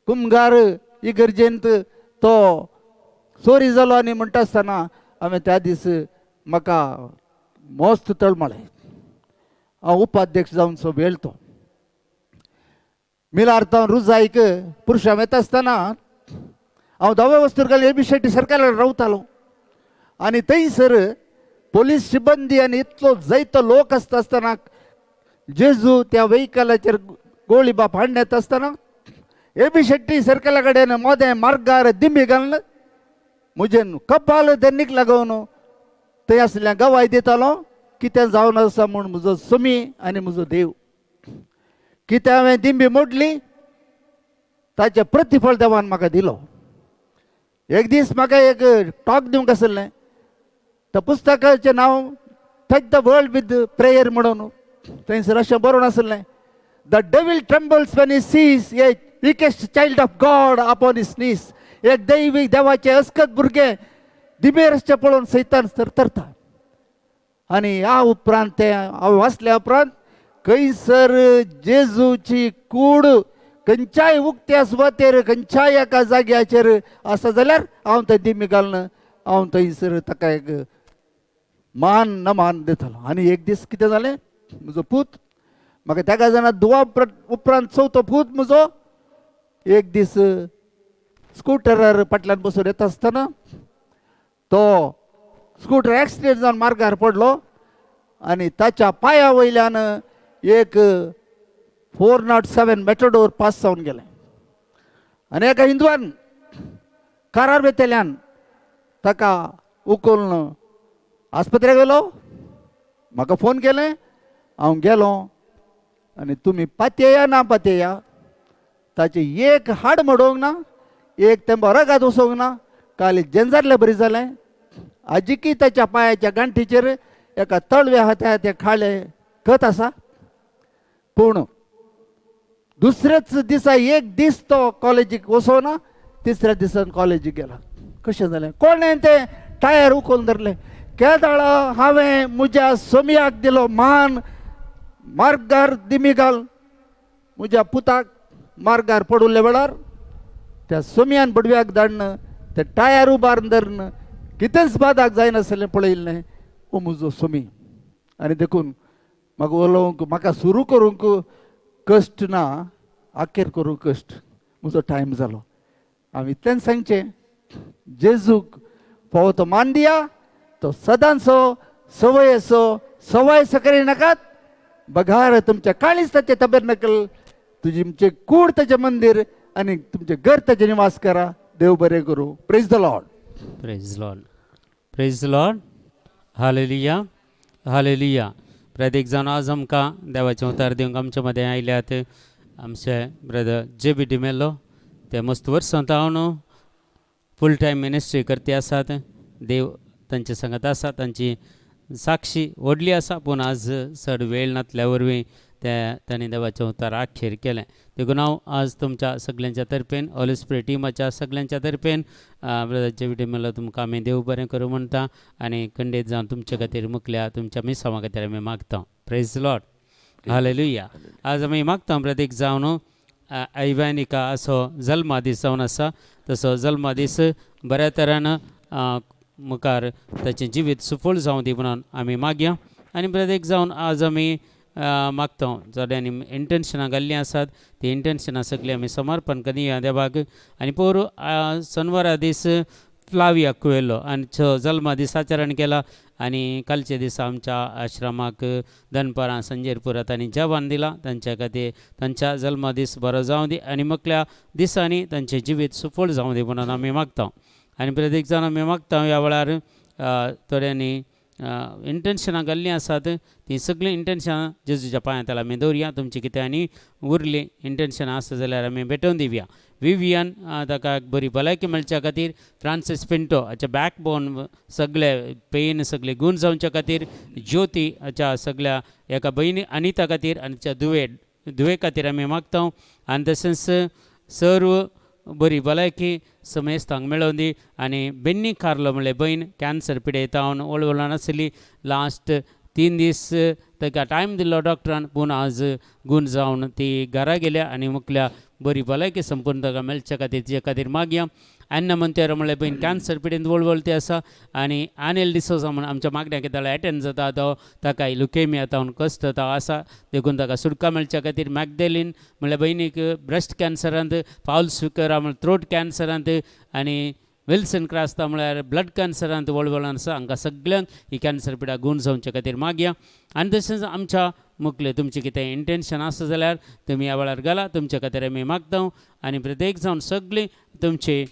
कुमगार इगर्जेंत तो चोरी जालो आनी म्हणटा आसतना हांवें त्या दीस म्हाका मस्त तळमळ्ळें. हांव उपाध्यक्ष जावन सो वेळतो. मिलार्थांव रुजाईक पुरुशां येता आसतना हांव धवे वस्तूर घालून एबी शेट्टी सरकारान रावतालो आनी थंयसर पोलीस सिबंदी आनी इतलो जायतो लोक आसता आसतना जेजू त्या वेहिकलाचेर गोळीबाप हाडून येता आसतना एबी शेट्टी सर्कला कडेन मोदें मार्गार दिमी घालून म्हजें कपाल धरणीक लागून थंय आसल्या गवाय दितालो कितें जावन आसा म्हूण म्हजो सुमी आनी म्हजो देव. कितें हांवें दिंबी मोडली ताचें प्रतिफळ देवान म्हाका दिलो. एक दीस म्हाका एक टॉक दिवंक आसलें. त्या पुस्तकाचें नांव touch the world with prayer म्हणून. थंयसर अशें बरोवन आसलें the devil trembles when he sees A weakest child of God upon his knees. एक दैवीक देवाचें अस्कत भुरगें दिमेर आसचें पळोवन सैतान तरता. आनी ह्या उपरांत तें हांवें वाचल्या उपरांत खंयसर जेजूची कूड खंयच्याय उक्त्या सुवातेर खंयच्याय एका जाग्याचेर आसा जाल्यार हांव थंय दिमी घालून हांव थंयसर ताका एक मान नमान दितालो. आनी एक दीस कितें जालें म्हजो पूत म्हाका तेका जाणा दुआ उपरांत चवथो पूत म्हजो एक दीस स्कूटरार फाटल्यान बसून येता आसतना तो स्कूटर एक्सिडेंट जावन मार्गार पडलो आनी ताच्या पांया वयल्यान एक 407 मेट्रोडोर पास जावन गेलें. आनी एका हिंदुवान कारार बेतेल्यान ताका उखलून आस्पत्रेक गेलो. म्हाका फोन केलें. हांव गेलो आनी तुमी पातयेया ना पातयेया ताचें एक हाड मोडोवंक ना एक तेंबो रगात वचोवंक ना. काली जेंजारलें बरी जालें. आजिकी ताच्या पांयाच्या गांठीचेर एका तळव्या हात्या ते खाळे खत आसा. पूण दुसरेच दिसा एक दीस तो कॉलेजीक वचोना. तिसऱ्या दिसान कॉलेजीक गेला. कशें जालें कोणें तें टायर उखलून धरलें. केदाळा हांवें म्हज्या सोमयाक दिलो मान मार्गार दिमी घाल. म्हज्या पुताक मार्गार पडुल्ले वेळार त्या सोमयान बडव्याक धाडन ते टायर उबारून धरन कितेंच बादाक जायनासलें पळयल्लें हो म्हजो सोमी. आनी देखून म्हाका उलोवंक म्हाका सुरू करूंक कश्ट ना, आखेर करूंक कश्ट. म्हजो टायम जालो. हांव इतलेंच सांगचें, जेजूक फोव तो मान दिया. तो सदांचो सवय असो सवय सकरी नाकात. बघार तुमच्या काळिस्ताचे तबेरनकल, तुमचे कूड त्याचे मंदिर आणि तुमचे घर त्याचे निवास करा. देव बरे करू. Praise the Lord. Praise Lord. Praise Lord. Hallelujah. Hallelujah. प्रत्येक जण आज आमकां देवाचें उतार दिवंक आमच्या मदें आयल्यात. आमचे ब्रदर JB डिमेलो ते मस्त वर्सां न्हू फूल टायम मिनिस्ट्री करते आसात. देव तांचे सांगत आसा, तांची साक्षी व्हडली आसा. पूण आज चड वेळ नासल्या वरवीं तांणी देवाचें उतार आखेर केलें. देखून हांव आज तुमच्या सगळ्यांच्या तर्फेन होली स्पिरीट टिमाच्या सगळ्यांच्या तर्फेन ब्रदर JB डिमेलो तुमकां आमी देव बरें करूं म्हणटा आनी खंडीत जावन तुमचे खातीर मुखल्या तुमच्या मिसांवा खातीर आमी मागता. Praise Lord. हालेलुया. आज आमी मागता प्रत्येक जावन ऐवानिका असो जल्मा दीस जावन आसा, तसो जल्मा दीस बऱ्या तरेन मुखार ताचें जिवीत सुफळ जावं दी म्हणून आमी मागया. आनी प्रत्येक जावन आज आमी मागता थोड्यांनी इंटेन्शनां घाल्लीं आसात, ती इंटेन्शनां सगळीं आमी समर्पण करुया देवाक. आनी पोरू शनिवारा दीस फ्लाविया कुयेलो आनी जल्मा दीस आचरण केला. आनी कालचे दीस आमच्या आश्रमाक दनपारां संजेरपुरात आनी जेवण दिलां. तांच्या खातीर तांच्या जल्मा दीस बरो जावं दी आनी मुखल्या दिसांनी तांचें जिवीत सुफळ जावं दी म्हणून आमी मागता. आनी प्रत्येक जाण आमी मागता ह्या वेळार थोड्यांनी इंटेन्शनां घाल्लीं आसात, तीं सगळीं इंटेन्शनां जेजूच्या पांयांत आमी दवरया. तुमची कितें आनी उरलीं इंटेन्शनां आसा जाल्यार आमी भेटोवन दिवया. विवियन ताका बरी भलायकी मेळच्या खातीर, फ्रांसीस पिंटो हाचे बॅकबोन सगळे पेन सगळे गूण जावच्या खातीर, ज्योती हाच्या सगळ्या एका भयणी अनिता खातीर आनी तिच्या दुवे खातीर आमी मागता. आनी तशेंच सर्व बरी भलायकी समेस्तांक मेळोवन दी. आनी बेन्नी कार्लो म्हणले भयण कॅन्सर पिडेतावन वळवळान आसली. लास्ट 3 दीस ताका टायम दिल्लो डॉक्टरान, पूण आज गूण जावन ती घरा गेल्या आनी मुखल्या बरी भलायकी संपूर्ण ताका मेळच्या खातीर तिचे खातीर मागया. एन्ना मोंतेरो म्हणले भयण कॅन्सर पिडेंत वळवळती आसा. आनी आनेल डिसोजा म्हण आमच्या मागण्या केदाळे एटेंड जाता तो, ताकाय लुकेमिया तावन कश्ट ताका आसा. देखून ताका सुटका मेळच्या खातीर मॅगदेलीन म्हणल्या भयणीक ब्रेस्ट कॅन्सरांत, पावल स्विकरा म्हळ्यार थ्रोट कॅन्सरांत आनी विल्सन क्रास्ता म्हळ्यार ब्लड कॅन्सरांत वळवळान आसा. हांकां सगळ्यांक ही कॅन्सर पिडा गूण जावच्या खातीर मागया. आनी तशेंच आमच्या मुखले तुमचें कितें इंटेन्शन आसा जाल्यार तुमी ह्या वेळार घाला. तुमच्या खातीर आमी मागता. आनी प्रत्येक जावन सगळीं तुमची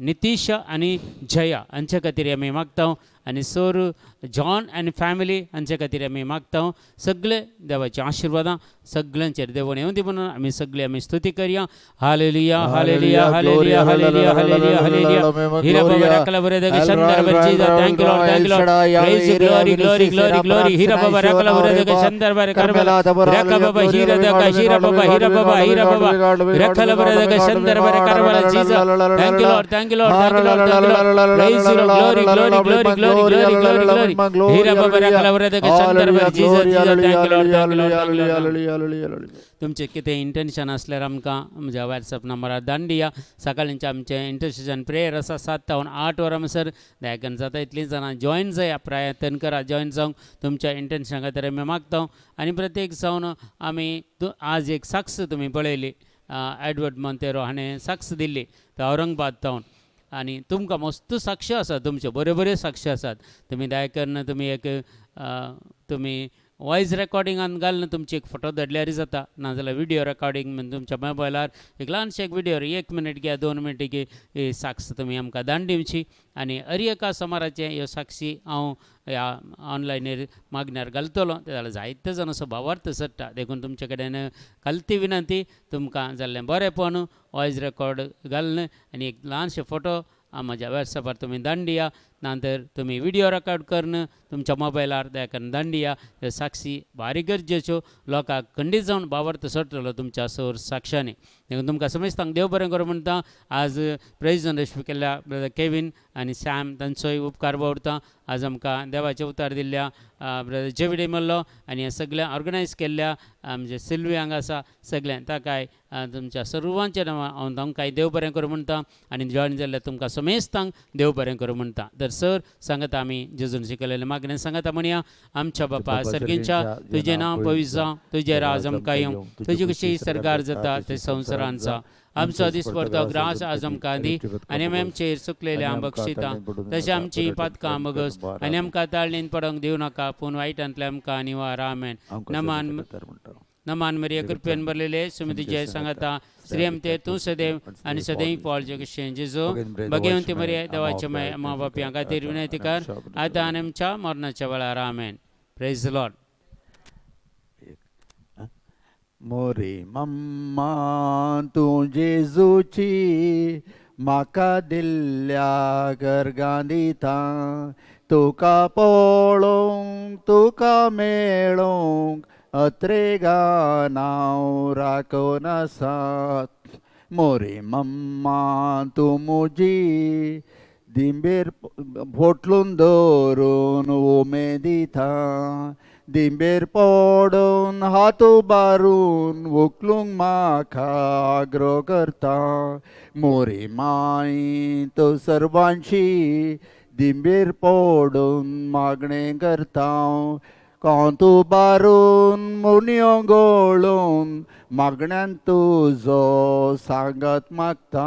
नितीश आनी जया हांचे खातीर आमी मागता. आनी सोर जॉन आनी फॅमिली हांचे खातीर आमी मागता. सगळे देवाची आशिर्वादां सगळ्यांचेर देवून येवं दी म्हणून आमी सगळीं आमी स्तुती करया. Hallelujah. Hallelujah. Hallelujah. Hallelujah. Hallelujah. Hallelujah. हिरा बाबा राखला बरे देग शंदर बर Jesus. Thank you Lord. Thank you Lord. Praise glory glory glory glory. हिरा बाबा राखला बरे देग शंदर बर करबला राखा बाबा हिरा देग हिरा बाबा हिरा बाबा हिरा बाबा राखला बरे देग शंदर बर करबला Jesus. Thank you Lord. Thank you Lord. Thank you Lord. Thank you Lord. Praise you glory glory glory glory glory glory. हिरा बाबा राखला बरे देग शंदर बर Jesus. Thank you Lord. Thank you Lord. तुमचे कितें इंटेन्शन आसल्यार आमकां म्हज्या वॉट्सॅप नंबरार धाडून दिया. सकाळींचे आमचें इंटरसेशन प्रेयर आसा 7 ते 8 वरां म्हणसर. देखून जाता इतलीं जाणां जॉयन जाया, प्रयत्न करा जॉयन जावंक. तुमच्या इंटेन्शना खातीर आमी मागता. आनी प्रत्येक जावन आमी आज एक साक्ष तुमी पळयली, एडवर्ड मोंतेरो हाणें साक्ष दिल्ली औरंगाबाद तावन. आनी तुमकां मस्त साक्ष आसात, तुमच्यो बऱ्यो बऱ्यो साक्ष आसात. तुमी दयाकरन तुमी एक तुमी वॉयस रेकॉर्डिंगान घालून तुमची एक फोटो धाडल्यार जाता, नाजाल्यार व्हिडिओ रेकॉर्डिंग म्हणजे तुमच्या मोबायलार एक ल्हानशें एक व्हिडिओ 1 मिनट घ्या 2 मिनट की साक्ष तुमी आमकां धाडून दिवची. आनी अरियका समाराचे ह्यो साक्षी हांव ह्या ऑनलायनीर मागण्यार घालतलो. ते जाल्यार जायते जाण असो भावार्थ सट्टा. देखून तुमचे कडेन कलती विनंती, तुमकां जाल्लें बरेंपण वॉयस रेकॉर्ड घालून आनी एक ल्हानशें फोटो म्हाज्या वॉट्सॅपार तुमी धाडून दिया. नंतर तुम्ही व्हिडिओ रेकॉर्ड करून तुमच्या मोबायलार देखान धाडिया. ह्यो साक्षी भारी गरजेच्यो. लोकांक खंडीत जावन बाबर्थ सटलो तुमच्या सौर साक्षांनी. देखून तुमकां समजतांक देव बरें करूं म्हणटा. आज प्रेजन रेशमी केल्ल्या ब्रदर केविन आनी सॅम तांचोय उपकार बावरता. आज आमकां देवाचे उतार दिल्ल्या ब्रदर जेविडे मल्लो आनी हे सगळ्या ऑर्गनायज केल्ल्या आमचे सिल्वी हांगा आसा सगळ्यां ताकाय तुमच्या सर्वांच्या नांवान हांव तांकांय देव बरें करूं म्हणटा. आनी जॉयन जाल्ल्या तुमकां समेस्तांक देव बरें करूं म्हणटा. तर सर सांगता आमी जेजून शिकयलेलें मागणें सांगता म्हणया. आमच्या बापा सर्गेच्या तुजें नांव पवित्र जावं. तुजें राज आमकां येवं. तुजी कशी सरकार जाता ते संवसारांत जावं. आमचो दिसपरतो ग्रास आज आमकां दी आनी आमी आमचेर चुकलेले हांव बक्षिता. तशें आमची पातकां बगस आनी आमकां ताळणेन पडोंक दिवं नाका पूण वायटांतले आमकां निवार. आमेन. नमान मरिया कृपेन भरलेले सुमितीचे सांगता श्री आमते तूं सदैव आनी सदैव पॉलचे कशें जेजू भगवंती मरिया देवाचे मा बापया खातीर विनंती कर आतां आनी आमच्या मरणाच्या वेळार. आमेन. Praise the Lord. मोरे मम्मा तूं जेजूची म्हाका दिल्ल्या गरगां दिता. तुका पळोवंक तुका मेळोवंक अत्रेगा नांव राखून आसात. मोरे मम्मा तूं म्हजी दिंबेर फोटलून दवरून उमेद दिता. दिंबेर पडून हात उबारून उखलूंक म्हाका आग्रो करता. मोरी माई तूं सर्वांची दिंबेर पडून मागणें करता. कांत उबारून मुनयो गळून मागण्यांत तुजो सांगत मागता.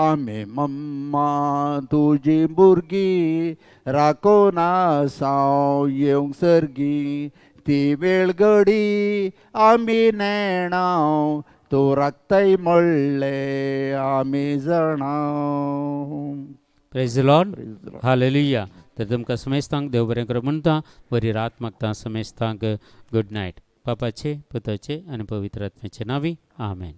आमी मम्मा तुजी भुरगीं राखून आसांव येवंक सर्गी. ती वेळ घडी आमी नेणाव तूं राखताय म्हणले आमी जाणाव. Praise the Lord. हालेलुया. तर तुमकां समेस्तांक देव बरें करूं म्हणटा. बरी रात मागता समेस्तांक. Good night. बापाचे पुताचे आनी पवित्र आत्म्याचे नांवी. आमेन.